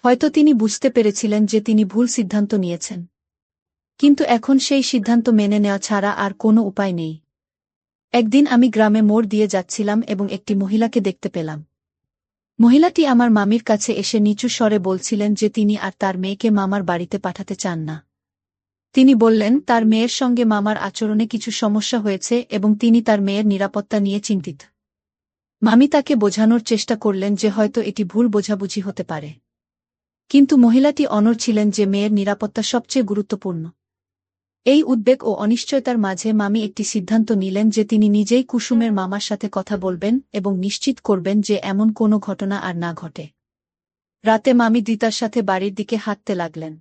হয়তো তিনি বুঝতে পেরেছিলেন যে তিনি ভুল সিদ্ধান্ত নিয়েছেন। কিন্তু এখন সেই সিদ্ধান্ত মেনে নেওয়া ছাড়া আর কোনো উপায় নেই। একদিন আমি গ্রামে মোড় দিয়ে যাচ্ছিলাম এবং একটি মহিলাকে দেখতে পেলাম। মহিলাটি আমার মামির কাছে এসে নিচু স্বরে বলছিলেন যে তিনি আর তার মেয়েকে মামার বাড়িতে পাঠাতে চান না। তিনি বললেন তার মেয়ের সঙ্গে মামার আচরণে কিছু সমস্যা হয়েছে এবং তিনি তার মেয়ের নিরাপত্তা নিয়ে চিন্তিত। মামি তাকে বোঝানোর চেষ্টা করলেন যে হয়তো এটি ভুল বোঝাবুঝি হতে পারে। কিন্তু মহিলাটি অনড় ছিলেন যে মেয়ের নিরাপত্তা সবচেয়ে গুরুত্বপূর্ণ। এই উদ্বেগ ও অনিশ্চয়তার মাঝে মামি একটি সিদ্ধান্ত নিলেন যে তিনি নিজেই কুসুমের মামার সাথে কথা বলবেন এবং নিশ্চিত করবেন যে এমন কোনো ঘটনা আর না ঘটে। রাতে মামি দিতার সাথে বাড়ির দিকে হাঁটতে লাগলেন।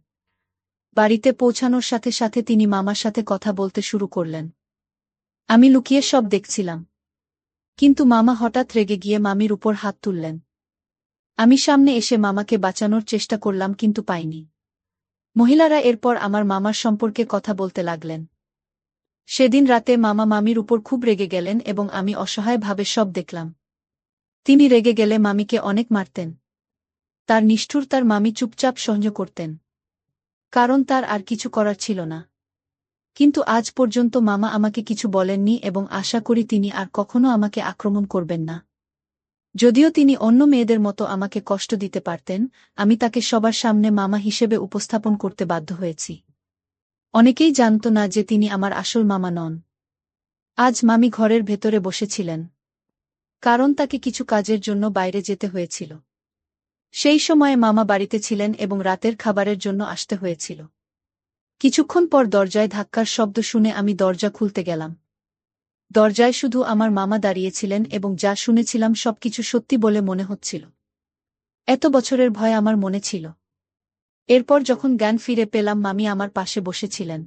বাড়িতে পৌঁছানোর সাথে সাথে তিনি মামার সাথে কথা বলতে শুরু করলেন। আমি লুকিয়ে সব দেখছিলাম। কিন্তু মামা হঠাৎ রেগে গিয়ে মামির উপর হাত তুললেন। আমি সামনে এসে মামাকে বাঁচানোর চেষ্টা করলাম কিন্তু পাইনি। মহিলারা এরপর আমার মামার সম্পর্কে কথা বলতে লাগলেন। সেদিন রাতে মামা মামির উপর খুব রেগে গেলেন এবং আমি অসহায়ভাবে সব দেখলাম। তিনি রেগে গেলে মামিকে অনেক মারতেন। তার নিষ্ঠুরতার মামি চুপচাপ সহ্য করতেন। কারণ তার আর কিছু করার ছিল না। কিন্তু আজ পর্যন্ত মামা আমাকে কিছু বলেননি এবং আশা করি তিনি আর কখনো আমাকে আক্রমণ করবেন না। যদিও তিনি অন্য মেয়েদের মতো আমাকে কষ্ট দিতে পারতেন, আমি তাকে সবার সামনে মামা হিসেবে উপস্থাপন করতে বাধ্য হয়েছি। অনেকেই জানত না যে তিনি আমার আসল মামা নন। আজ মামি ঘরের ভেতরে বসেছিলেন। কারণ তাকে কিছু কাজের জন্য বাইরে যেতে হয়েছিল। সেই সময়ে মামা বাড়িতে ছিলেন এবং রাতের খাবারের জন্য আসতে হয়েছিল। কিছুক্ষণ পর দরজায় ধাক্কার শব্দ শুনে আমি দরজা খুলতে গেলাম। দরজায় শুধু আমার মামা দাঁড়িয়েছিলেন এবং যা শুনেছিলাম সবকিছু সত্যি বলে মনে হচ্ছিল। এত বছরের ভয় আমার মনে ছিল। এরপর যখন জ্ঞান ফিরে পেলাম মামি আমার পাশে বসেছিলেন।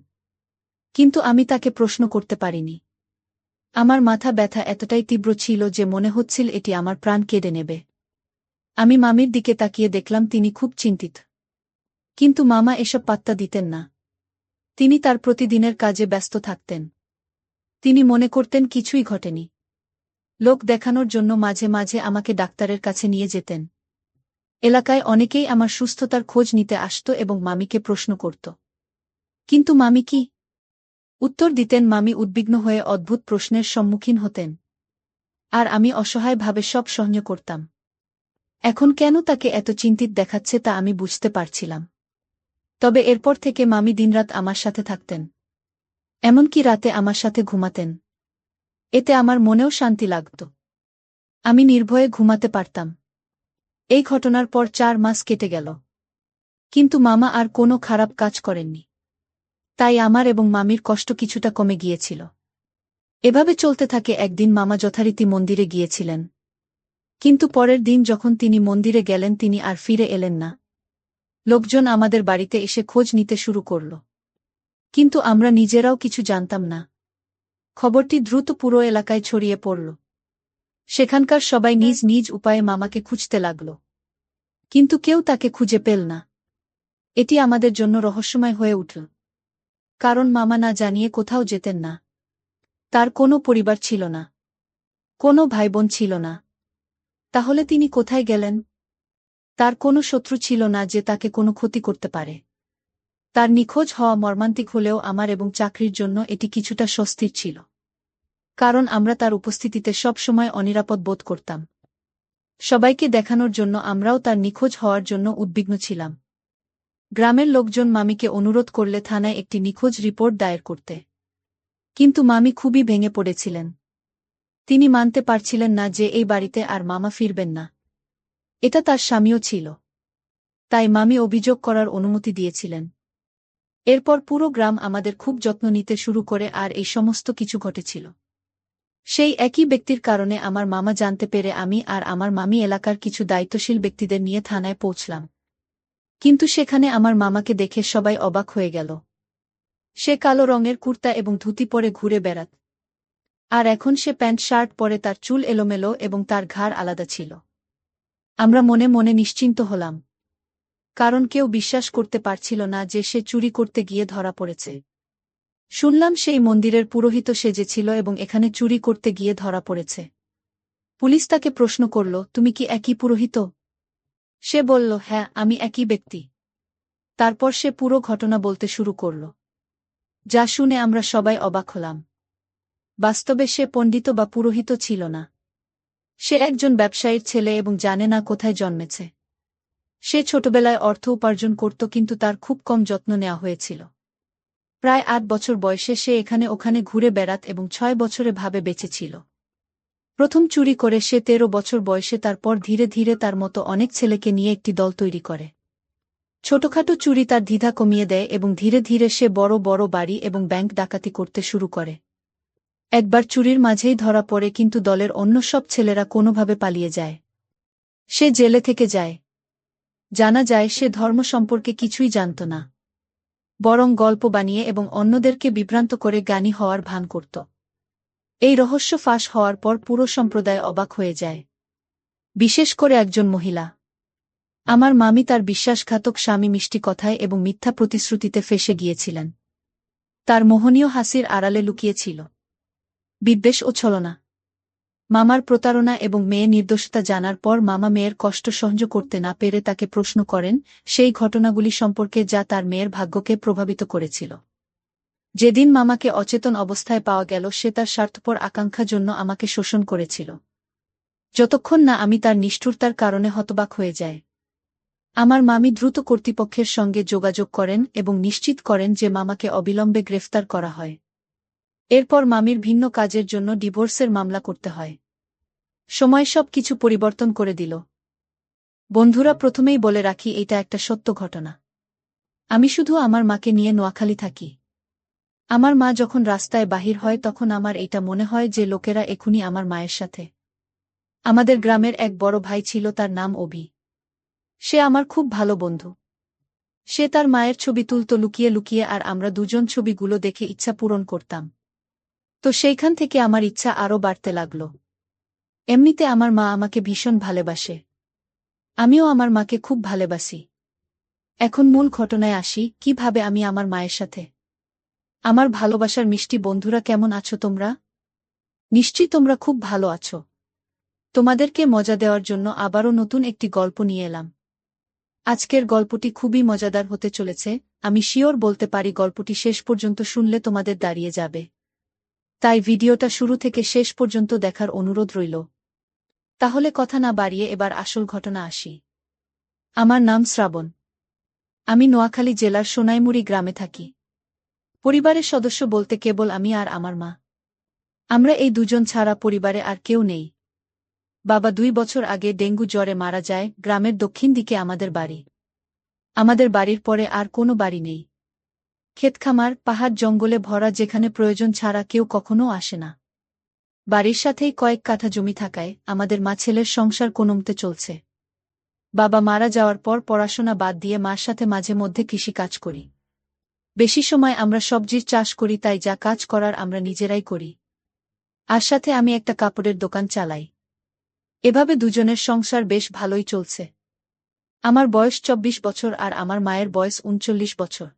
কিন্তু আমি তাকে প্রশ্ন করতে পারিনি। আমার মাথা ব্যথা এতটাই তীব্র ছিল যে মনে হচ্ছিল এটি আমার প্রাণ কেড়ে নেবে। আমি মামির দিকে তাকিয়ে দেখলাম তিনি খুব চিন্তিত। কিন্তু মামা এসব পাত্তা দিতেন না। তিনি তার প্রতিদিনের কাজে ব্যস্ত থাকতেন। তিনি মনে করতেন কিছুই ঘটেনি। লোক দেখানোর জন্য মাঝে মাঝে আমাকে ডাক্তারের কাছে নিয়ে যেতেন। এলাকায় অনেকেই আমার সুস্থতার খোঁজ নিতে আসত এবং মামিকে প্রশ্ন করত। কিন্তু মামি কি উত্তর দিতেন? মামি উদ্বিগ্ন হয়ে অদ্ভুত প্রশ্নের সম্মুখীন হতেন। আর আমি অসহায়ভাবে সব সহ্য করতাম। এখন কেন তাকে এত চিন্তিত দেখাচ্ছে তা আমি বুঝতে পারছিলাম। তবে এরপর থেকে মামি দিনরাত আমার সাথে থাকতেন। এমনকি রাতে আমার সাথে ঘুমাতেন। এতে আমার মনেও শান্তি লাগত। আমি নির্ভয়ে ঘুমাতে পারতাম। এই ঘটনার পর 4 মাস কেটে গেল। কিন্তু মামা আর কোনো খারাপ কাজ করেননি। তাই আমার এবং মামির কষ্ট কিছুটা কমে গিয়েছিল। এভাবে চলতে থাকে। একদিন মামা যথারীতি মন্দিরে গিয়েছিলেন। কিন্তু পরের দিন যখন তিনি মন্দিরে গেলেন তিনি আর ফিরে এলেন না। লোকজন আমাদের বাড়িতে এসে খোঁজ নিতে শুরু করল। কিন্তু আমরা নিজেরাও কিছু জানতাম না। খবরটি দ্রুত পুরো এলাকায় ছড়িয়ে পড়ল। সেখানকার সবাই নিজ নিজ উপায়ে মামাকে খুঁজতে লাগল। কিন্তু কেউ তাকে খুঁজে পেল না। এটি আমাদের জন্য রহস্যময় হয়ে উঠল। কারণ মামা না জানিয়ে কোথাও যেতেন না। তার কোনো পরিবার ছিল না। কোনো ভাইবোন ছিল না। তাহলে তিনি কোথায় গেলেন? তার কোনো শত্রু ছিল না যে তাকে কোনো ক্ষতি করতে পারে। তার নিখোঁজ হওয়া মর্মান্তিক হলেও আমার এবং চাকরির জন্য এটি কিছুটা স্বস্তির ছিল। কারণ আমরা তার উপস্থিতিতে সব সময় অনিরাপদ বোধ করতাম। সবাইকে দেখানোর জন্য আমরাও তার নিখোঁজ হওয়ার জন্য উদ্বিগ্ন ছিলাম। গ্রামের লোকজন মামিকে অনুরোধ করলে থানায় একটি নিখোঁজ রিপোর্ট দায়ের করতে। কিন্তু মামি খুবই ভেঙে পড়েছিলেন। তিনি মানতে পারছিলেন না যে এই বাড়িতে আর মামা ফিরবেন না। এটা তার স্বামীও ছিল। তাই মামি অভিযোগ করার অনুমতি দিয়েছিলেন। এরপর পুরো গ্রাম আমাদের খুব যত্ন নিতে শুরু করে আর এই সমস্ত কিছু ঘটেছিল সেই একই ব্যক্তির কারণে। আমার মামা জানতে পেরে আমি আর আমার মামি এলাকার কিছু দায়িত্বশীল ব্যক্তিদের নিয়ে থানায় পৌঁছলাম। কিন্তু সেখানে আমার মামাকে দেখে সবাই অবাক হয়ে গেল। সে কালো রঙের কুর্তা এবং ধুতি পরে ঘুরে বেড়াত। আর এখন সে প্যান্ট শার্ট পরে, তার চুল এলোমেলো এবং তার ঘাড় আলাদা ছিল। আমরা মনে মনে নিশ্চিন্ত হলাম। কারণ কেউ বিশ্বাস করতে পারছিল না যে সে চুরি করতে গিয়ে ধরা পড়েছে। শুনলাম সেই মন্দিরের পুরোহিত সেজেছিল এবং এখানে চুরি করতে গিয়ে ধরা পড়েছে। পুলিশ তাকে প্রশ্ন করল, তুমি কি একই পুরোহিত? সে বলল, হ্যাঁ, আমি একই ব্যক্তি। তারপর সে পুরো ঘটনা বলতে শুরু করল, যা শুনে আমরা সবাই অবাক হলাম। বাস্তবে সে পণ্ডিত বা পুরোহিত ছিল না। সে একজন ব্যবসায়ীর ছেলে এবং জানে না কোথায় জন্মেছে। সে ছোটবেলায় অর্থ উপার্জন করত, কিন্তু তার খুব কম যত্ন নেওয়া হয়েছিল। প্রায় ৮ বছর বয়সে সে এখানে ওখানে ঘুরে বেড়াত এবং ৬ বছরে ভাবে বেঁচেছিল। প্রথম চুরি করে সে ১৩ বছর বয়সে, তারপর ধীরে ধীরে তার মতো অনেক ছেলেকে নিয়ে একটি দল তৈরি করে। ছোটখাটো চুরি তার দ্বিধা কমিয়ে দেয় এবং ধীরে ধীরে সে বড় বড় বাড়ি এবং ব্যাংক ডাকাতি করতে শুরু করে। একবার চুরির মাঝেই ধরা পড়ে, কিন্তু দলের অন্য সব ছেলেরা কোনোভাবে পালিয়ে যায়। সে জেলে থেকে যায়। জানা যায় সে ধর্ম সম্পর্কে কিছুই জানত না, বরং গল্প বানিয়ে এবং অন্যদেরকে বিভ্রান্ত করে জ্ঞানী হওয়ার ভান করত। এই রহস্য ফাঁস হওয়ার পর পুরো সম্প্রদায় অবাক হয়ে যায়, বিশেষ করে একজন মহিলা। আমার মামি তার বিশ্বাসঘাতক স্বামী মিষ্টি কথায় এবং মিথ্যা প্রতিশ্রুতিতে ফেঁসে গিয়েছিলেন। তার মোহনীয় হাসির আড়ালে লুকিয়েছিল বিদ্বেষ ও ছলনা। মামার প্রতারণা এবং মেয়ে নির্দোষতা জানার পর মামা মেয়ের কষ্ট সহ্য করতে না পেরে তাকে প্রশ্ন করেন সেই ঘটনাগুলি সম্পর্কে যা তার মেয়ের ভাগ্যকে প্রভাবিত করেছিল। যেদিন মামাকে অচেতন অবস্থায় পাওয়া গেল, সে তার স্বার্থপর আকাঙ্ক্ষার জন্য আমাকে শোষণ করেছিল, যতক্ষণ না আমি তার নিষ্ঠুরতার কারণে হতবাক হয়ে যায়। আমার মামি দ্রুত কর্তৃপক্ষের সঙ্গে যোগাযোগ করেন এবং নিশ্চিত করেন যে মামাকে অবিলম্বে গ্রেফতার করা হয়। এরপর মামির ভিন্ন কাজের জন্য ডিভোর্সের মামলা করতে হয়। সময় সব কিছু পরিবর্তন করে দিল। বন্ধুরা, প্রথমেই বলে রাখি, এটা একটা সত্য ঘটনা। আমি শুধু আমার মাকে নিয়ে নোয়াখালী থাকি। আমার মা যখন রাস্তায় বাহির হয় তখন আমার এটা মনে হয় যে লোকেরা এখুনি আমার মায়ের সাথে। আমাদের গ্রামের এক বড় ভাই ছিল, তার নাম অভি। সে আমার খুব ভালো বন্ধু। সে তার মায়ের ছবি তুলত লুকিয়ে লুকিয়ে, আর আমরা দুজন ছবিগুলো দেখে ইচ্ছা পূরণ করতাম। তো সেইখান থেকে আমার ইচ্ছা আরও বাড়তে লাগল। এমনিতে আমার মা আমাকে ভীষণ ভালোবাসে। আমিও আমার মাকে খুব ভালোবাসি। এখন মূল ঘটনায় আসি, কিভাবে আমি আমার মায়ের সাথে। আমার ভালোবাসার মিষ্টি বন্ধুরা, কেমন আছো তোমরা? নিশ্চয়ই তোমরা খুব ভালো আছো। তোমাদেরকে মজা দেওয়ার জন্য আবারও নতুন একটি গল্প নিয়ে এলাম। আজকের গল্পটি খুবই মজাদার হতে চলেছে। আমি শিওর বলতে পারি গল্পটি শেষ পর্যন্ত শুনলে তোমাদের দাঁড়িয়ে যাবে। তাই ভিডিওটা শুরু থেকে শেষ পর্যন্ত দেখার অনুরোধ রইল। তাহলে কথা না বাড়িয়ে এবার আসল ঘটনা আসি। আমার নাম শ্রাবণ। আমি নোয়াখালী জেলার সোনাইমুড়ি গ্রামে থাকি। পরিবারের সদস্য বলতে কেবল আমি আর আমার মা। আমরা এই দুজন ছাড়া পরিবারে আর কেউ নেই। বাবা ২ বছর আগে ডেঙ্গু জ্বরে মারা যায়। গ্রামের দক্ষিণ দিকে আমাদের বাড়ি। আমাদের বাড়ির পরে আর কোনো বাড়ি নেই। ক্ষেতখামার, পাহাড় জঙ্গলে ভরা, যেখানে প্রয়োজন ছাড়া কেউ কখনো আসে না। বাড়ির সাথেই কয়েক কাঠা জমি থাকায় আমাদের মা ছেলের সংসার কোনোমতে চলছে। বাবা মারা যাওয়ার পর পড়াশোনা বাদ দিয়ে মার সাথে মাঝে মধ্যে কৃষি কাজ করি। বেশি সময় আমরা সবজির চাষ করি, তাই যা কাজ করার আমরা নিজেরাই করি। আর সাথে আমি একটা কাপড়ের দোকান চালাই। এভাবে দুজনের সংসার বেশ ভালোই চলছে। আমার বয়স ২৪ বছর আর আমার মায়ের বয়স ৩৯ বছর।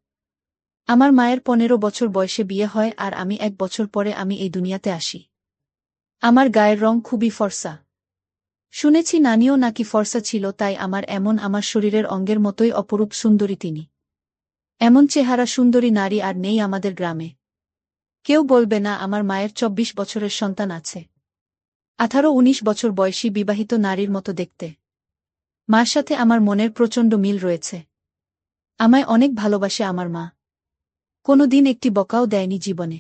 আমার মায়ের ১৫ বছর বয়সে বিয়ে হয় আর আমি ১ বছর পরে আমি এই দুনিয়াতে আসি। আমার গায়ের রং খুবই ফর্সা। শুনেছি নানিও নাকি ফর্সা ছিল, তাই আমার শরীরের অঙ্গের মতোই অপরূপ সুন্দরী তিনি। এমন চেহারা সুন্দরী নারী আর নেই আমাদের গ্রামে। কেউ বলবে না আমার মায়ের ২৪ বছরের সন্তান আছে। ১৮-১৯ বছর বয়সী বিবাহিত নারীর মতো দেখতে। মার সাথে আমার মনের প্রচণ্ড মিল রয়েছে। আমায় অনেক ভালোবাসে আমার মা। কোনো দিন একটি বকাও দেয়নি জীবনে।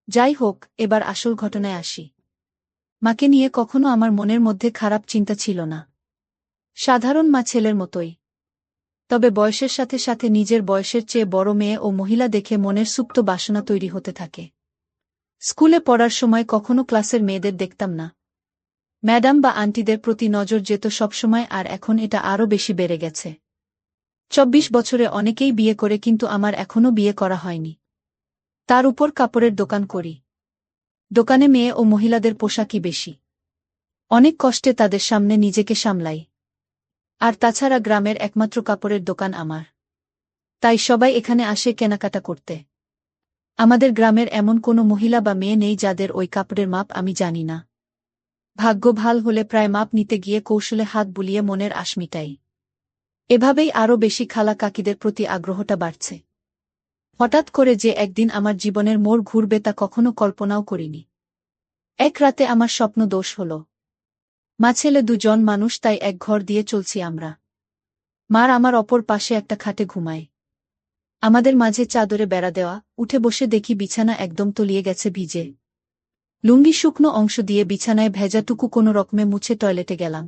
যাই হোক, এবার আসল ঘটনায় আসি। মাকে নিয়ে কখনো আমার মনের মধ্যে খারাপ চিন্তা ছিল না। সাধারণ মা ছেলের মতোই। তবে বয়সের সাথে সাথে নিজের বয়সের চেয়ে বড় মেয়ে ও মহিলা দেখে মনের সুপ্ত বাসনা তৈরি হতে থাকে। স্কুলে পড়ার সময় কখনো ক্লাসের মেয়েদের দেখতাম না। ম্যাডাম বা আন্টিদের প্রতি নজর যেত সবসময়, আর এখন এটা আরও বেশি বেড়ে গেছে। ২৪ বছরে অনেকেই বিয়ে করে, কিন্তু আমার এখনও বিয়ে করা হয়নি। তার উপর কাপড়ের দোকান করি। দোকানে মেয়ে ও মহিলাদের পোশাকই বেশি। অনেক কষ্টে তাদের সামনে নিজেকে সামলাই। আর তাছাড়া গ্রামের একমাত্র কাপড়ের দোকান আমার। তাই সবাই এখানে আসে কেনাকাটা করতে। আমাদের গ্রামের এমন কোনো মহিলা বা মেয়ে নেই যাদের ওই কাপড়ের মাপ আমি জানি না। ভাগ্য ভাল হলে প্রায় মাপ নিতে গিয়ে কৌশলে হাত বুলিয়ে মনের আশ মিটাই। এভাবেই আরও বেশি খালা কাকিদের প্রতি আগ্রহটা বাড়ছে। হঠাৎ করে যে একদিন আমার জীবনের মোড় ঘুরবে তা কখনো কল্পনাও করিনি। এক রাতে আমার স্বপ্ন দোষ হল। মা ছেলে দুজন মানুষ, তাই এক ঘর দিয়ে চলছি আমরা। মার আমার অপর পাশে একটা খাটে ঘুমায়। আমাদের মাঝে চাদরে বেড়া দেওয়া, উঠে বসে দেখি বিছানা একদম তলিয়ে গেছে ভিজে। লুঙ্গি শুকনো অংশ দিয়ে বিছানায় ভেজাটুকু কোনো রকমে মুছে টয়লেটে গেলাম।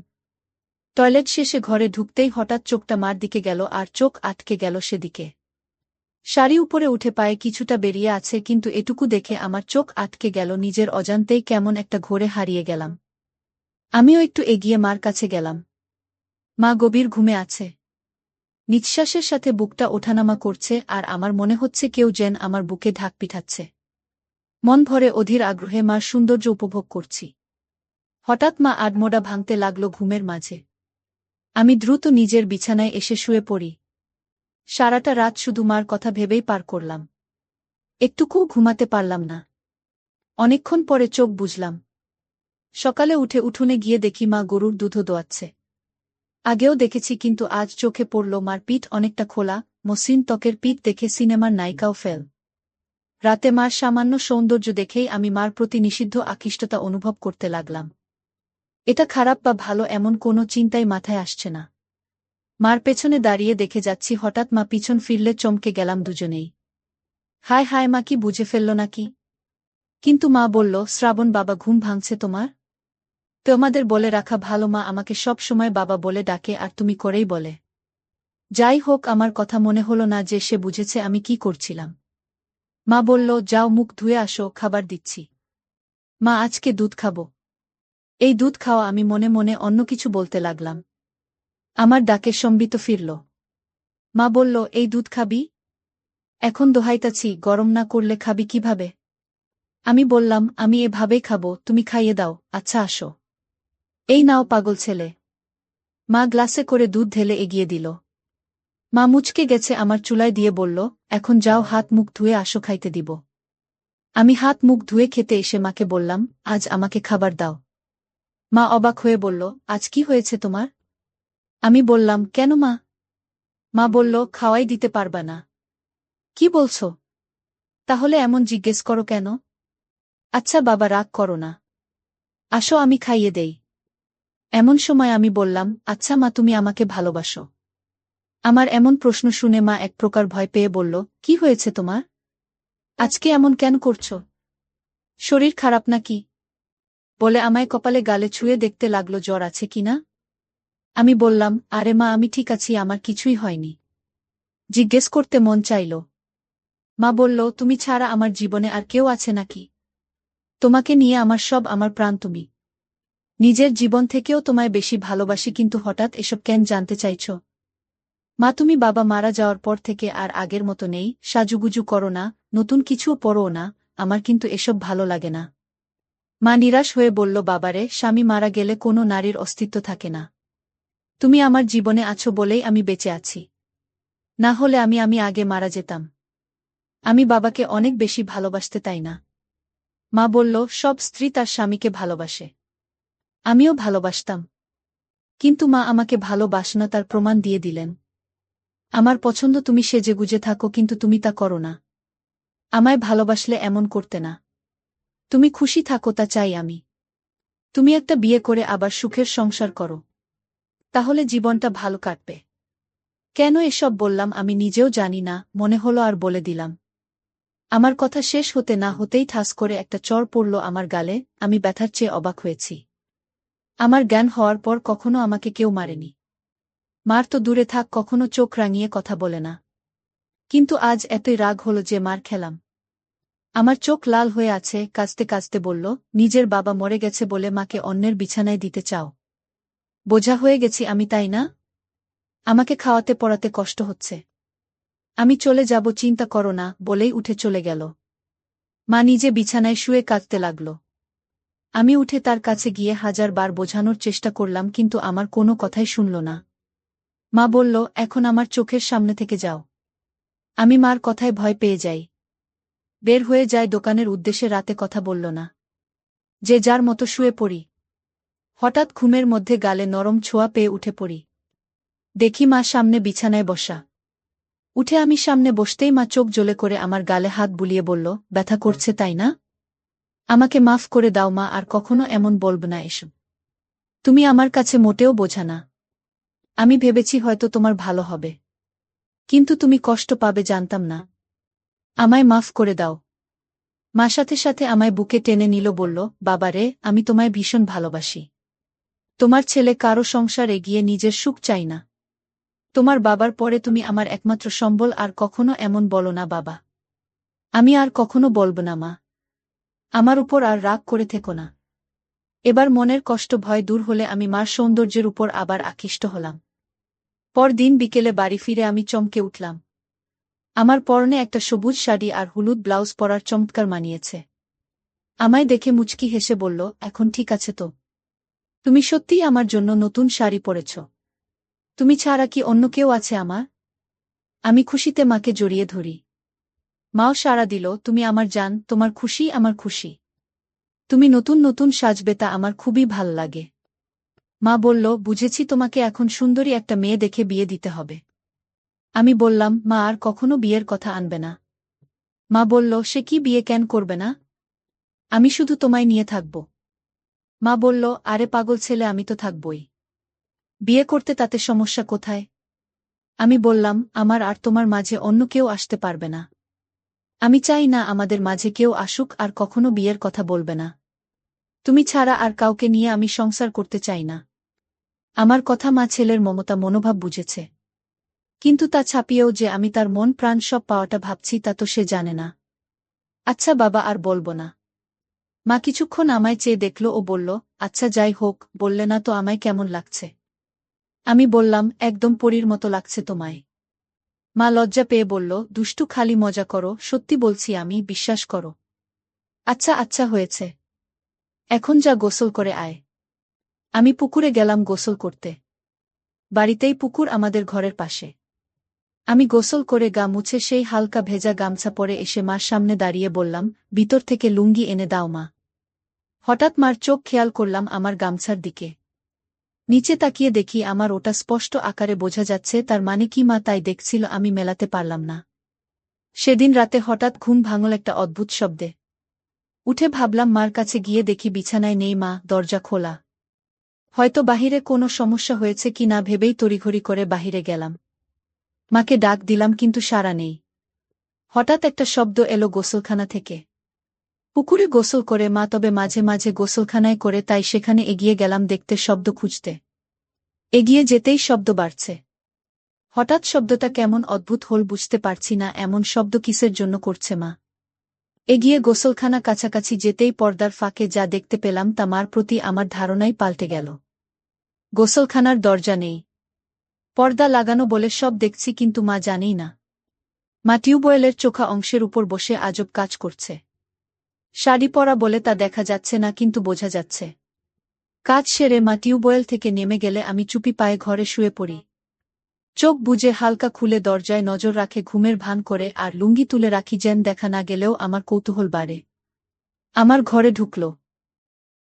টয়লেট শেষে ঘরে ঢুকতেই হঠাৎ চোখটা মার দিকে গেল আর চোখ আটকে গেল সেদিকে। শাড়ি উপরে উঠে পায়ে কিছুটা বেরিয়ে আছে, কিন্তু এটুকু দেখে আমার চোখ আটকে গেল। নিজের অজান্তেই কেমন একটা ঘোরে হারিয়ে গেলাম। আমিও একটু এগিয়ে মার কাছে গেলাম। মা গভীর ঘুমে আছে। নিঃশ্বাসের সাথে বুকটা ওঠানামা করছে আর আমার মনে হচ্ছে কেউ যেন আমার বুকে ঢাক পিঠাচ্ছে। মন ভরে অধীর আগ্রহে মার সৌন্দর্য উপভোগ করছি। হঠাৎ মা আডমোডা ভাঙতে লাগল ঘুমের মাঝে। আমি দ্রুত নিজের বিছানায় এসে শুয়ে পড়ি। সারাটা রাত শুধু মার কথা ভেবেই পার করলাম। একটুকুও ঘুমাতে পারলাম না। অনেকক্ষণ পরে চোখ বুজলাম। সকালে উঠে উঠোনে গিয়ে দেখি মা গরুর দুধও দোয়াচ্ছে। আগেও দেখেছি, কিন্তু আজ চোখে পড়ল মার পিঠ অনেকটা খোলা, মসৃণ ত্বকের পিঠ দেখে সিনেমার নায়িকাও ফেল। রাতে মার সামান্য সৌন্দর্য দেখেই আমি মার প্রতি নিষিদ্ধ আকৃষ্টতা অনুভব করতে লাগলাম। এটা খারাপ বা ভালো এমন কোনো চিন্তাই মাথায় আসছে না। মার পেছনে দাঁড়িয়ে দেখে যাচ্ছি, হঠাৎ মা পিছন ফিরলে চমকে গেলাম দুজনেই। হায় হায়, মা কি বুঝে ফেলল নাকি? কিন্তু মা বলল, শ্রাবণ বাবা ঘুম ভাঙছে তোমার? তোমাদের বলে রাখা ভালো, মা আমাকে সব সময় বাবা বলে ডাকে আর তুমি করেই বলে। যাই হোক, আমার কথা মনে হলো না যে সে বুঝেছে আমি কি করছিলাম। মা বলল, যাও মুখ ধুয়ে আসো, খাবার দিচ্ছি। মা, আজকে দুধ খাবো। এই দুধ খাওয়া। আমি মনে মনে অন্য কিছু বলতে লাগলাম। আমার ডাকে সম্বিত ফিরল। মা বলল, এই দুধ খাবি? এখন দোহাইতাছি, গরম না করলে খাবি কিভাবে? আমি বললাম, আমি এভাবেই খাবো, তুমি খাইয়ে দাও। আচ্ছা আসো। এই নাও পাগল ছেলে। মা গ্লাসে করে দুধ ঢেলে এগিয়ে দিল। মা মুচকে গেছে আমার চুলায় দিয়ে বলল, এখন যাও হাত মুখ ধুয়ে আসো, খাইতে দিব। আমি হাত মুখ ধুয়ে খেতে এসে মাকে বললাম, আজ আমাকে খাবার দাও। মা অবাক হয়ে বলল, আজ কি হয়েছে তোমার? আমি বললাম, কেন মা? মা বলল, খাওয়াই দিতে পারবা না? কি বলছো? তাহলে এমন জিজ্ঞেস করো কেন? আচ্ছা বাবা, রাগ করো না, আসো আমি খাইয়ে দেই। এমন সময় আমি বললাম, আচ্ছা মা, তুমি আমাকে ভালোবাসো? আমার এমন প্রশ্ন শুনে মা এক প্রকার ভয় পেয়ে বলল, কি হয়েছে তোমার? আজকে এমন কেন করছো? শরীর খারাপ নাকি? বলে আমায় কপালে গালে ছুঁয়ে দেখতে লাগলো জ্বর আছে কিনা। আমি বললাম, আরে মা, আমি ঠিক আছি, আমার কিছুই হয়নি। জিজ্ঞেস করতে মন চাইল। মা বলল, তুমি ছাড়া আমার জীবনে আর কেউ আছে নাকি? তোমাকে নিয়ে আমার সব, আমার প্রাণ তুমি। নিজের জীবন থেকেও তোমায় বেশি ভালোবাসি, কিন্তু হঠাৎ এসব কেন জানতে চাইছ? মা, তুমি বাবা মারা যাওয়ার পর থেকে আর আগের মতো নেই, সাজুগুজু করো না, নতুন কিছুও পরো না, আমার কিন্তু এসব ভালো লাগে না। মা নিরাশ হয়ে বলল, বাবারে, স্বামী মারা গেলে কোনো নারীর অস্তিত্ব থাকে না। তুমি আমার জীবনে আছো বলেই আমি বেঁচে আছি। না হলে আমি আগে মারা যেতাম। আমি বাবাকে অনেক বেশি ভালোবাসতে, তাই না? মা বলল, সব স্ত্রী তার স্বামীকে ভালোবাসে। আমিও ভালোবাসতাম। কিন্তু মা আমাকে ভালোবাসনা তার প্রমাণ দিয়ে দিলেন। আমার পছন্দ তুমি সেজেগুজে থাকো, কিন্তু তুমি তা করো না। আমায় ভালোবাসলে এমন করতে না। তুমি খুশি থাকো, তা চাই আমি। তুমি একটা বিয়ে করে আবার সুখের সংসার করো, তাহলে জীবনটা ভালো কাটবে। কেন এসব বললাম আমি নিজেও জানি না, মনে হলো আর বলে দিলাম। আমার কথা শেষ হতে না হতেই ঠাস করে একটা চড় পড়ল আমার গালে। আমি ব্যথার চেয়ে অবাক হয়েছি। আমার জ্ঞান হওয়ার পর কখনো আমাকে কেউ মারেনি। মার তো দূরে থাক, কখনো চোখ রাঙিয়ে কথা বলে না। কিন্তু আজ এতই রাগ হলো যে মার খেলাম। আমার চোখ লাল হয়ে আছে, কাঁদতে কাঁদতে বলল, নিজের বাবা মরে গেছে বলে মাকে অন্যের বিছানায় দিতে চাও? বোঝা হয়ে গেছি আমি, তাই না? আমাকে খাওয়াতে পড়াতে কষ্ট হচ্ছে। আমি চলে যাব, চিন্তা করো না, বলেই উঠে চলে গেল। মা নিজে বিছানায় শুয়ে কাঁদতে লাগল। আমি উঠে তার কাছে গিয়ে 1000 বার বোঝানোর চেষ্টা করলাম, কিন্তু আমার কোনো কথাই শুনল না। মা বলল, এখন আমার চোখের সামনে থেকে যাও। আমি মার কথায় ভয় পেয়ে যাই। বের হয়ে যায় দোকানের উদ্দেশ্যে, রাতে কথা বলল না। যে যার মতো শুয়ে পড়ি। হঠাৎ ঘুমের মধ্যে গালে নরম ছোঁয়া পেয়ে উঠে পড়ি। দেখি মা সামনে বিছানায় বসা। উঠে আমি সামনে বসতেই মা চোখ জ্বলে করে আমার গালে হাত বুলিয়ে বলল, ব্যথা করছে তাই না? আমাকে মাফ করে দাও মা, আর কখনো এমন বলব না এসব। তুমি আমার কাছে মোটেও বোঝা না। আমি ভেবেছি হয়তো তোমার ভালো হবে, কিন্তু তুমি কষ্ট পাবে জানতাম না। আমায় মাফ করে দাও। মা সাথে সাথে আমায় বুকে টেনে নিল, বলল, বাবা রে, আমি তোমায় ভীষণ ভালোবাসি। তোমার ছেলে কারো সংসার এগিয়ে নিজের সুখ চাই না। তোমার বাবার পরে তুমি আমার একমাত্র সম্বল, আর কখনো এমন বলো না বাবা। আমি আর কখনো বলব না মা। আমার উপর আর রাগ করে থেকো না। এবার মনের কষ্ট ভয় দূর হলে আমি মার সৌন্দর্যের উপর আবার আকৃষ্ট হলাম। পরদিন বিকেলে বাড়ি ফিরে আমি চমকে উঠলাম। আমার পরনে একটা সবুজ শাড়ি আর হলুদ ব্লাউজ পরার চমৎকার মানিয়েছে। আমায় দেখে মুচকি হেসে বলল, এখন ঠিক আছে তো? তুমি সত্যিই আমার জন্য নতুন শাড়ি পরেছ। তুমি ছাড়া কি অন্য কেউ আছে আমার? আমি খুশিতে মাকে জড়িয়ে ধরি। মাও সাড়া দিল, তুমি আমার জান, তোমার খুশি আমার খুশি। তুমি নতুন নতুন সাজবে, তা আমার খুবই ভাল লাগে। মা বলল, বুঝেছি, তোমাকে এখন সুন্দরী একটা মেয়ে দেখে বিয়ে দিতে হবে। আমি বললাম, মা আর কখনো বিয়ের কথা আনবে না। মা বলল, সে কি, বিয়ে কেন করবে না? আমি শুধু তোমায় নিয়ে থাকব। মা বলল, আরে পাগল ছেলে, আমি তো থাকবই। বিয়ে করতে তাতে সমস্যা কোথায়? আমি বললাম, আমার আর তোমার মাঝে অন্য কেউ আসতে পারবে না। আমি চাই না আমাদের মাঝে কেউ আসুক, আর কখনো বিয়ের কথা বলবে না। তুমি ছাড়া আর কাউকে নিয়ে আমি সংসার করতে চাই না। আমার কথা মা ছেলের মমতা মনোভাব বুঝেছে। কিন্তু তা ছাপিয়েও যে আমি তার মন প্রাণ সব পাওয়াটা ভাবছি, তা তো সে জানে না। আচ্ছা বাবা, আর বলবো না। মা কিছুক্ষণ আমায় চেয়ে দেখল ও বলল, আচ্ছা যাই হোক, বললে না তো আমায় কেমন লাগছে? আমি বললাম, একদম পরীর মতো লাগছে তোমায়। মা লজ্জা পেয়ে বলল, দুষ্টু, খালি মজা করো, সত্যি বলছি আমি, বিশ্বাস করো। আচ্ছা আচ্ছা হয়েছে। এখন যা, গোসল করে আয়। আমি পুকুরে গেলাম গোসল করতে। বাড়িতেই পুকুর, আমাদের ঘরের পাশে। আমি গোসল করে গা মুছে সেই হালকা ভেজা গামছা পরে এসে মার সামনে দাঁড়িয়ে বললাম, ভিতর থেকে লুঙ্গি এনে দাও মা। হঠাৎ মার চোখ খেয়াল করলাম আমার গামছার দিকে। নিচে তাকিয়ে দেখি আমার ওটা স্পষ্ট আকারে বোঝা যাচ্ছে, তার মানে কি মা তাই দেখছিল, আমি মেলাতে পারলাম না। সেদিন রাতে হঠাৎ ঘুম ভাঙল একটা অদ্ভুত শব্দে। উঠে ভাবলাম, মার কাছে গিয়ে দেখি বিছানায় নেই মা, দরজা খোলা। হয়তো বাহিরে কোনো সমস্যা হয়েছে কি না ভেবেই তড়িঘড়ি করে বাহিরে গেলাম। মাকে ডাক দিলাম, কিন্তু সাড়া নেই। হঠাৎ একটা শব্দ এলো গোসলখানা থেকে। পুকুরে গোসল করে মা, তবে মাঝে মাঝে গোসলখানায় করে, তাই সেখানে এগিয়ে গেলাম দেখতে, শব্দ খুঁজতে। এগিয়ে যেতেই শব্দ বাড়ছে। হঠাৎ শব্দটা কেমন অদ্ভুত হল, বুঝতে পারছি না এমন শব্দ কিসের জন্য করছে মা। এগিয়ে গোসলখানা কাছাকাছি যেতেই পর্দার ফাঁকে যা দেখতে পেলাম, তা মার প্রতি আমার ধারণাই পাল্টে গেল। গোসলখানার দরজা নেই, পর্দা লাগানো বলে সব দেখছি, কিন্তু মা জানেই না। মা টিউবওয়েলের চোখা অংশের উপর বসে আজব কাজ করছে। শাড়ি পরা বলে তা দেখা যাচ্ছে না, কিন্তু বোঝা যাচ্ছে। কাজ সেরে মা টিউবওয়েল থেকে নেমে গেলে আমি চুপি পায়ে ঘরে শুয়ে পড়ি। চোখ বুজে হালকা খুলে দরজায় নজর রাখে ঘুমের ভান করে, আর লুঙ্গি তুলে রাখি যেন দেখা না গেলেও আমার কৌতূহল বাড়ে। আমার ঘরে ঢুকল।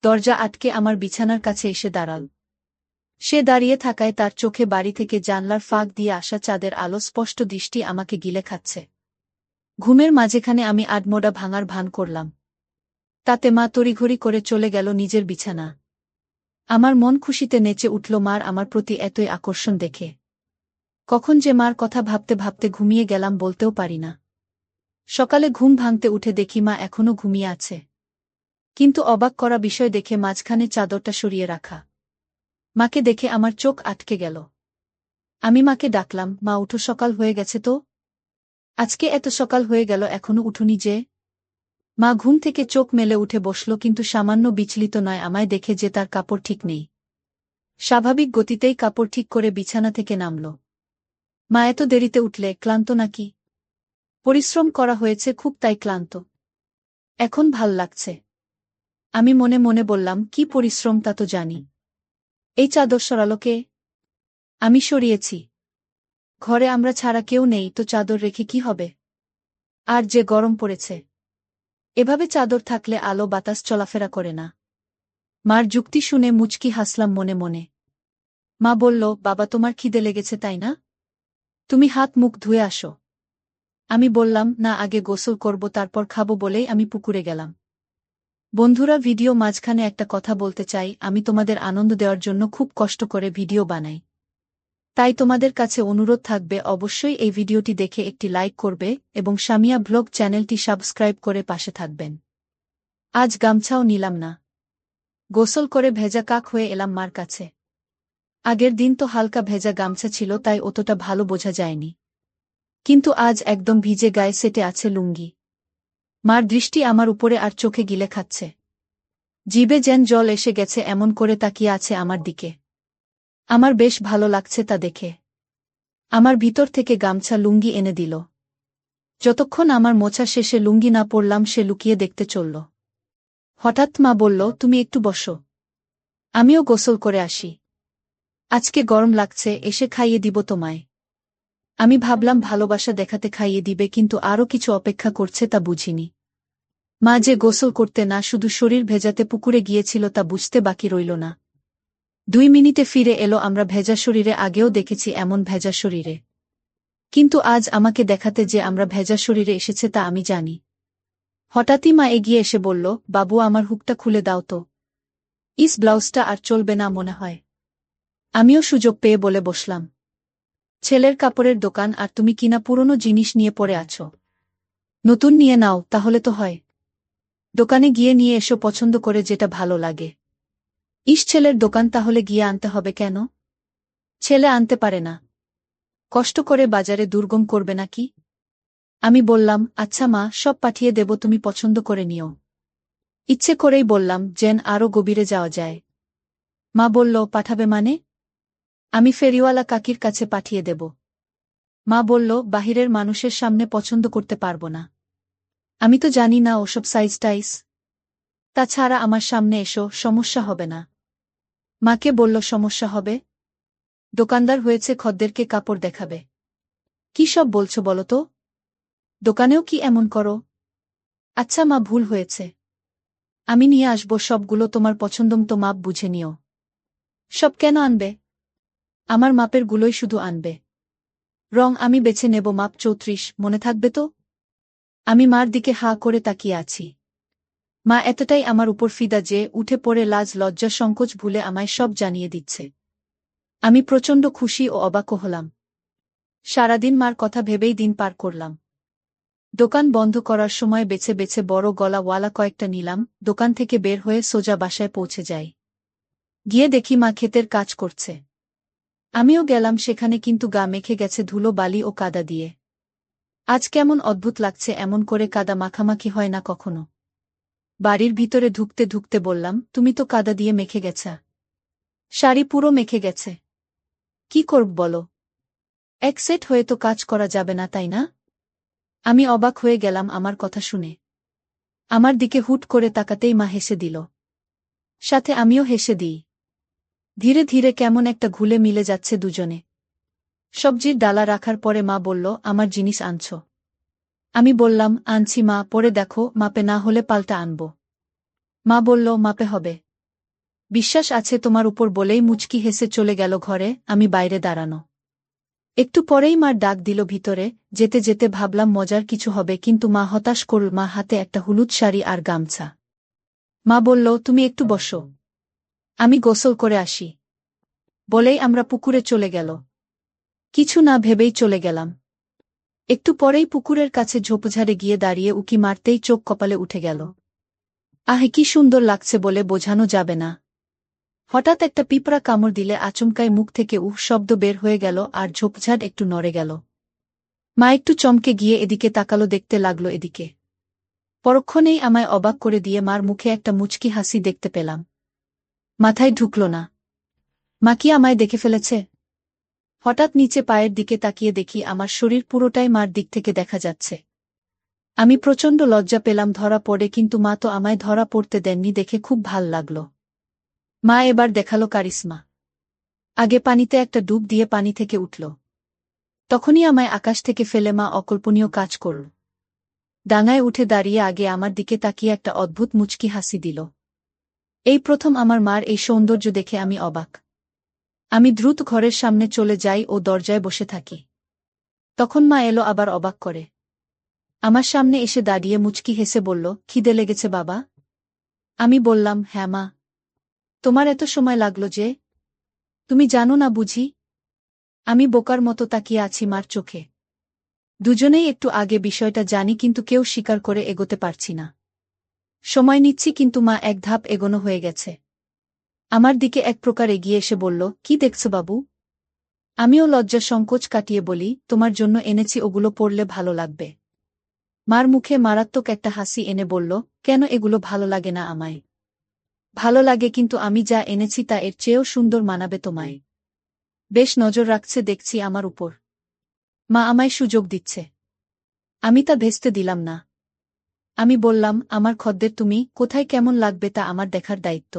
দরজা আটকে আমার বিছানার কাছে এসে দাঁড়াল। সে দাঁড়িয়ে থাকায় তার চোখে বাড়ি থেকে জানলার ফাঁক দিয়ে আসা চাঁদের আলো স্পষ্ট দৃষ্টি আমাকে গিলে খাচ্ছে। ঘুমের মাঝেখানে আমি আডমোডা ভাঙার ভান করলাম। তাতে মা তড়িঘড়ি করে চলে গেল নিজের বিছানা। আমার মন খুশিতে নেচে উঠল মার আমার প্রতি এতই আকর্ষণ দেখে। কখন যে মার কথা ভাবতে ভাবতে ঘুমিয়ে গেলাম বলতেও পারি না। সকালে ঘুম ভাঙতে উঠে দেখি মা এখনো ঘুমিয়ে আছে। কিন্তু অবাক করা বিষয় দেখে মাঝখানে চাদরটা সরিয়ে রাখা। মাকে দেখে আমার চোখ আটকে গেল। আমি মাকে ডাকলাম, মা উঠো, সকাল হয়ে গেছে তো। আজকে এত সকাল হয়ে গেল, এখনো উঠোনি যে? মা ঘুম থেকে চোখ মেলে উঠে বসল, কিন্তু সামান্য বিচলিত নয় আমায় দেখে যে তার কাপড় ঠিক নেই। স্বাভাবিক গতিতেই কাপড় ঠিক করে বিছানা থেকে নামল। মা, এত দেরিতে উঠলে, ক্লান্ত নাকি? পরিশ্রম করা হয়েছে খুব, তাই ক্লান্ত। এখন ভাল লাগছে। আমি মনে মনে বললাম, কি পরিশ্রম তা তো জানি। এই চাদর সরালো কে? আমি সরিয়েছি। ঘরে আমরা ছাড়া কেউ নেই, তো চাদর রেখে কি হবে? আর যে গরম পড়েছে, এভাবে চাদর থাকলে আলো বাতাস চলাফেরা করে না। মার যুক্তি শুনে মুচকি হাসলাম মনে মনে। মা বলল, বাবা তোমার খিদে লেগেছে তাই না? তুমি হাত মুখ ধুয়ে আসো। আমি বললাম, না আগে গোসল করব তারপর খাবো বলেই আমি পুকুরে গেলাম। বন্ধুরা, ভিডিও মাঝখানে একটা কথা বলতে চাই, আমি তোমাদের আনন্দ দেওয়ার জন্য খুব কষ্ট করে ভিডিও বানাই। তাই তোমাদের কাছে অনুরোধ থাকবে অবশ্যই এই ভিডিওটি দেখে একটি লাইক করবে এবং সামিয়া ব্লগ চ্যানেলটি সাবস্ক্রাইব করে পাশে থাকবেন। আজ গামছাও নিলাম না। গোসল করে ভেজা কাক হয়ে এলাম মার কাছে। আগের দিন তো হালকা ভেজা গামছা ছিল তাই অতটা ভালো বোঝা যায়নি, কিন্তু আজ একদম ভিজে গায়ে সেটে আছে লুঙ্গি। মার দৃষ্টি আমার উপরে আর চোখে গিলে খাচ্ছে। জিভে যেন জল এসে গেছে এমন করে তাকিয়ে আছে আমার দিকে। আমার বেশ ভালো লাগছে তা দেখে। আমার ভিতর থেকে গামছা লুঙ্গি এনে দিল। যতক্ষণ আমার মোছা শেষে লুঙ্গি না পরলাম সে লুকিয়ে দেখতে চলল। হঠাৎ মা বলল, তুমি একটু বসো, আমিও গোসল করে আসি। আজকে গরম লাগছে, এসে খাইয়ে দিব তোমায়। আমি ভাবলাম ভালোবাসা দেখাতে খাইয়ে দিবে, কিন্তু আরও কিছু অপেক্ষা করছে তা বুঝিনি। মা যে গোসল করতে না শুধু শরীর ভেজাতে পুকুরে গিয়েছিল তা বুঝতে বাকি রইল না। 2 মিনিটে ফিরে এলো। আমরা ভেজা শরীরে আগেও দেখেছি এমন ভেজা শরীরে, কিন্তু আজ আমাকে দেখাতে যে আমরা ভেজা শরীরে এসেছে তা আমি জানি। হঠাৎই মা এগিয়ে এসে বলল, বাবু আমার হুকটা খুলে দাও তো, ব্লাউজটা আর চলবে না মনে হয়। আমিও সুযোগ পেয়ে বলে বসলাম, ছেলের কাপড়ের দোকান আর তুমি কিনা পুরনো জিনিস নিয়ে পড়ে আছো। নতুন নিয়ে নাও তাহলে তো হয়। দোকানে গিয়ে নিয়ে এসো পছন্দ করে যেটা ভালো লাগে। ছেলের দোকান তাহলে গিয়ে আনতে হবে কেন? ছেলে আনতে পারে না? কষ্ট করে বাজারে দুর্গম করবে নাকি? আমি বললাম, আচ্ছা মা, সব পাঠিয়ে দেব, তুমি পছন্দ করে নিও। ইচ্ছে করেই বললাম যেন আরও গভীরে যাওয়া যায়। মা বলল, পাঠাবে মানে? আমি ফেরিওয়ালা কাকির কাছে পাঠিয়ে দেব। মা বলল, বাহিরের মানুষের সামনে পছন্দ করতে পারবো না। আমি তো জানি না ওসব সাইজ টাইজ। তাছাড়া আমার সামনে এসো, সমস্যা হবে না। মাকে বলল, সমস্যা হবে? দোকানদার হয়েছে, খদ্দেরকে কাপড় দেখাবে। কি সব বলছো বলো তো? দোকানেও কি এমন করো? আচ্ছা মা, ভুল হয়েছে। আমি নিয়ে আসব সবগুলো, তোমার পছন্দমতো মাপ বুঝে নিও। সব কেন আনবে? আমার মাপের গুলোই শুধু আনবে। রং আমি বেছে নেব, মাপ 34, মনে থাকবে তো? আমি মার দিকে হাঁ করে তাকিয়ে আছি। মা এতটাই আমার উপর ফিদা যে উঠে পড়ে লাজ লজ্জা সংকোচ ভুলে আমায় সব জানিয়ে দিচ্ছে। আমি প্রচণ্ড খুশি ও অবাকও হলাম। সারাদিন মার কথা ভেবেই দিন পার করলাম। দোকান বন্ধ করার সময় বেছে বেছে বড় গলাওয়ালা কয়েকটা নিলাম। দোকান থেকে বের হয়ে সোজা বাসায় পৌঁছে যাই। গিয়ে দেখি মা ক্ষেতের কাজ করছে। আমিও গেলাম সেখানে, কিন্তু গা মেখে গেছে ধুলো বালি ও কাদা দিয়ে। আজ কেমন অদ্ভুত লাগছে, এমন করে কাদা মাখামাখি হয় না কখনো। বাড়ির ভিতরে ঢুকতে ঢুকতে বললাম, তুমি তো কাদা দিয়ে মেখে গেছা। শাড়ি পুরো মেখে গেছে। কি করব বলো? এক সেট হয়ে তো কাজ করা যাবে না তাই না? আমি অবাক হয়ে গেলাম আমার কথা শুনে। আমার দিকে হুট করে তাকাতেই মা হেসে দিল। সাথে আমিও হেসে দিই। ধীরে ধীরে কেমন একটা ঘুলে মিলে যাচ্ছে দুজনে। সবজির ডালা রাখার পরে মা বলল, আমার জিনিস আনছো? আমি বললাম, আনছি মা, পরে দেখো, মাপে না হলে পাল্টা আনব। মা বলল, মাপে হবে। বিশ্বাস আছে তোমার উপর বলেই মুচকি হেসে চলে গেল ঘরে। আমি বাইরে দাঁড়ানো। একটু পরেই মার ডাক দিল ভিতরে। যেতে যেতে ভাবলাম মজার কিছু হবে, কিন্তু মা হতাশ করল। মা হাতে একটা হলুদ শাড়ি আর গামছা। মা বলল, তুমি একটু বসো, আমি গোসল করে আসি। বলেই আমরা পুকুরে চলে গেল। কিছু না ভেবেই চলে গেলাম। একটু পরেই পুকুরের কাছে ঝোপঝাড়ে গিয়ে দাঁড়িয়ে উকি মারতেই চোখ কপালে উঠে গেল। আহে, কি সুন্দর লাগছে বলে বোঝানো যাবে না। হঠাৎ একটা পিঁপড়া কামড় দিলে আচমকাই মুখ থেকে উহ শব্দ বের হয়ে গেল আর ঝোপঝাড় একটু নড়ে গেল। মা একটু চমকে গিয়ে এদিকে তাকালো, দেখতে লাগলো এদিকে। পরক্ষণেই আমায় অবাক করে দিয়ে মার মুখে একটা মুচকি হাসি দেখতে পেলাম। মাথায় ঢুকল না। মা কি আমায় দেখে ফেলেছে? হঠাৎ নিচে পায়ের দিকে তাকিয়ে দেখি আমার শরীর পুরোটাই মার দিক থেকে দেখা যাচ্ছে। আমি প্রচণ্ড লজ্জা পেলাম ধরা পড়ে, কিন্তু মা তো আমায় ধরা পড়তে দেননি দেখে খুব ভাল লাগল। মা এবার দেখালো কারিশমা। আগে পানিতে একটা ডুব দিয়ে পানি থেকে উঠল। তখনই আমায় আকাশ থেকে ফেলে মা অকল্পনীয় কাজ করল। ডাঙায় উঠে দাঁড়িয়ে আগে আমার দিকে তাকিয়ে একটা অদ্ভুত মুচকি হাসি দিল। এই প্রথম আমার মার এই সৌন্দর্য দেখে আমি অবাক। আমি দ্রুত ঘরের সামনে চলে যাই ও দরজায় বসে থাকি। তখন মা এলো আবার অবাক করে। আমার সামনে এসে দাঁড়িয়ে মুচকি হেসে বলল, খিদে লেগেছে বাবা? আমি বললাম, হ্যাঁ মা। তোমার এত সময় লাগলো যে? তুমি জানো না বুঝি? আমি বোকার মতো তাকিয়ে আছি মার চোখে। দুজনেই একটু আগে বিষয়টা জানি কিন্তু কেউ স্বীকার করে এগোতে পারছি না। সময় নিচ্ছি কিন্তু মা এক ধাপ এগোনো হয়ে গেছে। আমার দিকে এক প্রকার এগিয়ে এসে বলল, কি দেখছো বাবু? আমিও লজ্জা সংকোচ কাটিয়ে বলি, তোমার জন্য এনেছি, ওগুলো পড়লে ভালো লাগবে। মার মুখে মারাত্মক একটা হাসি এনে বলল, কেন এগুলো ভালো লাগে না আমায়? ভালো লাগে, কিন্তু আমি যা এনেছি তা এর চেয়েও সুন্দর মানাবে তোমায়। বেশ নজর রাখছে দেখছি আমার উপর। মা আমায় সুযোগ দিচ্ছে। আমি তা ভেস্তে দিলাম না। আমি বললাম, আমার খদ্দের তুমি, কোথায় কেমন লাগবে তা আমার দেখার দায়িত্ব।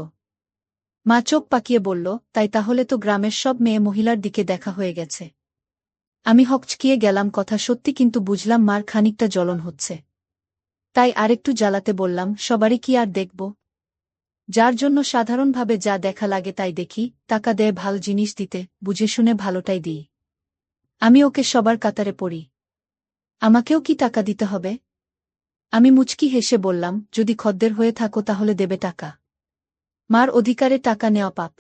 মা চোখ পাকিয়ে বলল, তাই তাহলে তো গ্রামের সব মেয়ে মহিলার দিকে দেখা হয়ে গেছে। আমি হকচকিয়ে গেলাম, কথা সত্যি, কিন্তু বুঝলাম মার খানিকটা জ্বলন হচ্ছে। তাই আরেকটু জ্বালাতে বললাম, সবারই কি আর দেখব? যার জন্য সাধারণভাবে যা দেখা লাগে তাই দেখি, টাকা দেয় ভালো জিনিস দিতে, বুঝে শুনে ভালোটাই দিই। আমি ওকে সবার কাতারে পড়ি। আমাকেও কি টাকা দিতে হবে? আমি মুচকি হেসে বললাম, যদি খদ্দের হয়ে থাকো তাহলে দেবে টাকা। মার অধিকারে টাকা নেওয়া পাপ।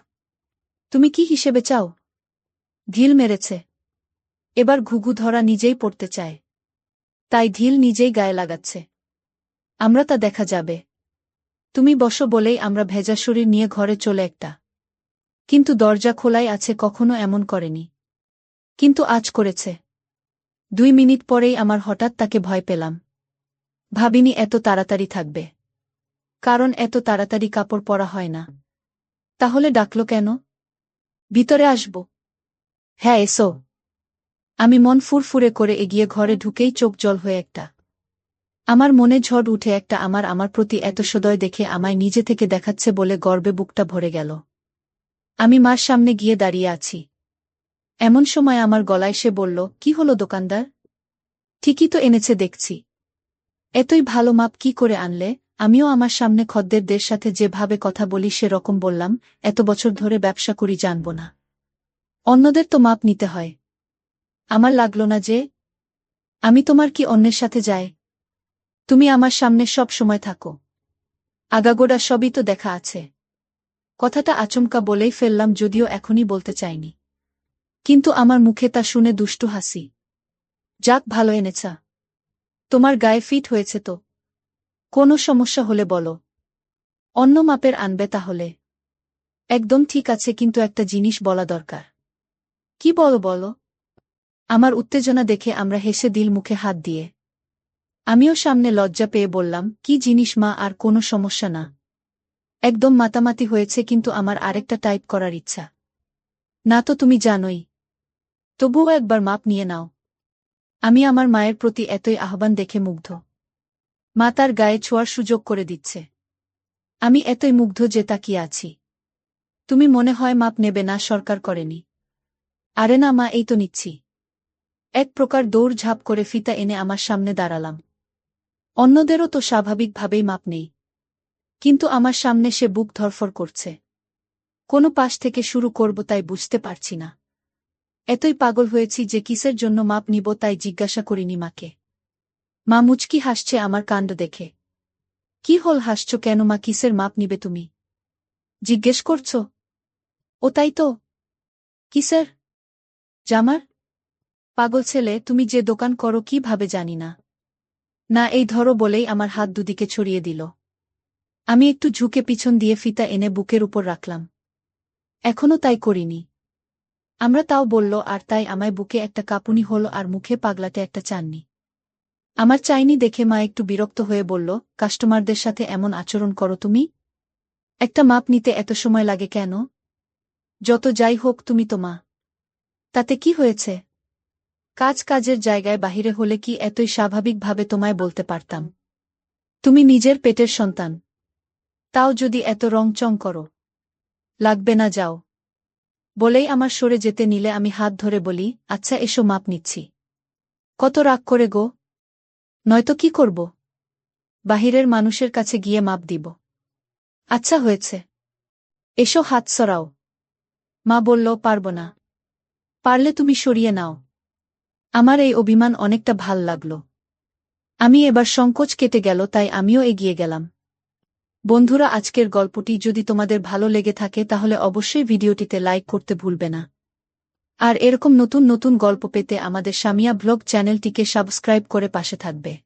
তুমি কি হিসেবে চাও? ঢিল মেরেছে। এবার ঘুঘু ধরা নিজেই পড়তে চায়। তাই ঢিল নিজেই গায়ে লাগাচ্ছে। আমরা তা দেখা যাবে। তুমি বসো বলেই আমরা ভেজা শরীর নিয়ে ঘরে চলে একটা। কিন্তু দরজা খোলাই আছে, কখনো এমন করেনি। কিন্তু আজ করেছে। 2 মিনিট পরেই আমার হঠাৎ তাকে ভয় পেলাম। ভাবিনি এত তাড়াতাড়ি থাকবে। কারণ এত তাড়াতাড়ি কাপড় পরা হয় না। তাহলে ডাকল কেন? ভিতরে আসব? হ্যাঁ এসো। আমি মন ফুরফুরে করে এগিয়ে ঘরে ঢুকেই চোখ জল হয়ে একটা। আমার মনে ঝড় উঠে একটা, আমার প্রতি এত সদয় দেখে আমায় নিজে থেকে দেখাচ্ছে বলে গর্বে বুকটা ভরে গেল। আমি মার সামনে গিয়ে দাঁড়িয়ে আছি। এমন সময় আমার গলায় সে বলল, কি হলো দোকানদার? ঠিকই তো এনেছে দেখছি। এতই ভালো মাপ কি করে আনলে? আমিও আমার সামনে খদ্দেরদের সাথে যেভাবে কথা বলি সেরকম বললাম, এত বছর ধরে ব্যবসা করি, জানব না? অন্যদের তো মাপ নিতে হয়। আমার লাগলো না যে। আমি তোমার কি অন্যের সাথে যাই? তুমি আমার সামনে সব সময় থাকো। আগাগোড়া সবই তো দেখা আছে। কথাটা আচমকা বলেই ফেললাম, যদিও এখনই বলতে চাইনি। কিন্তু আমার মুখে তা শুনে দুষ্টু হাসি। যাক, ভালো এনেছা। তোমার গায়ে ফিট হয়েছে তো? কোনো সমস্যা হলে বলো। অন্য মাপের আনবে তাহলে? একদম ঠিক আছে, কিন্তু একটা জিনিস বলা দরকার। কি বলো বলো? আমার উত্তেজনা দেখে আমরা হেসে দিল মুখে হাত দিয়ে। আমিও সামনে লজ্জা পেয়ে বললাম, কি জিনিস মা? আর কোনো সমস্যা না। একদম মাতামাতি হয়েছে, কিন্তু আমার আরেকটা টাইপ করার ইচ্ছা। না তো তুমি জানোই। তবুও একবার মাপ নিয়ে নাও। আমি আমার মায়ের প্রতি এতই আহ্বান দেখে মুগ্ধ। মা তার গায়ে ছোঁয়ার সুযোগ করে দিচ্ছে। আমি এতই মুগ্ধ যে তাকিয়ে আছি। তুমি মনে হয় মাপ নেবে না? সরকার করেনি? আরে না মা, এই তো নিচ্ছি। এক প্রকার দৌড় ঝাঁপ করে ফিতা এনে আমার সামনে দাঁড়ালাম। অন্যদেরও তো স্বাভাবিকভাবেই মাপ নেই, কিন্তু আমার সামনে সে বুক ধরফর করছে। কোনো পাশ থেকে শুরু করব তাই বুঝতে পারছি না। এতই পাগল হয়েছি যে কিসের জন্য মাপ নিব তাই জিজ্ঞাসা করিনি মাকে। মা মুচকি হাসছে আমার কাণ্ড দেখে। কি হল, হাসছো কেন মা? কিসের মাপ নিবে তুমি? জিজ্ঞেস করছো? ও তাই তো। কিসের? জামার? পাগল ছেলে, তুমি যে দোকান করো কি ভাবে জানি না। না, এই ধরো বলেই আমার হাত দুদিকে ছড়িয়ে দিল। আমি একটু ঝুঁকে পিছন দিয়ে ফিতা এনে বুকের উপর রাখলাম। এখনো তাই করিনি। আমরা তাও বলল, আর তাই আমায় বুকে একটা কাঁপুনি হল আর মুখে পাগলাটে একটা চাননি। আমার চাইনি দেখে মা একটু বিরক্ত হয়ে বলল, কাস্টমারদের সাথে এমন আচরণ করো তুমি? একটা মাপ নিতে এত সময় লাগে কেন? যত যাই হোক তুমি তো মা। তাতে কি হয়েছে? কাজের জায়গায় বাহিরে হলে কি এতই স্বাভাবিকভাবে তোমায় বলতে পারতাম? তুমি নিজের পেটের সন্তান। তাও যদি এত রংচং করো। লাগবে না, যাও। বলেই আমার সরে যেতে নিলে আমি হাত ধরে বলি, আচ্ছা এসো মাপ নিচ্ছি। কত রাগ করে গো? নয়তো কি করব? বাহিরের মানুষের কাছে গিয়ে মাপ দিব? আচ্ছা হয়েছে। এসো হাত সরাও। মা বলল, পারব না। পারলে তুমি সরিয়ে নাও। আমার এই অভিমান অনেকটা ভাল লাগল। আমি এবার সংকোচ কেটে গেল, তাই আমিও এগিয়ে গেলাম। বন্ধুরা, আজকের গল্পটি যদি তোমাদের ভালো লেগে থাকে তাহলে অবশ্যই ভিডিওটিতে লাইক করতে ভুলবে না। আর এরকম নতুন নতুন গল্প পেতে আমাদের সামিয়া ব্লগ চ্যানেলটিকে সাবস্ক্রাইব করে পাশে থাকবে।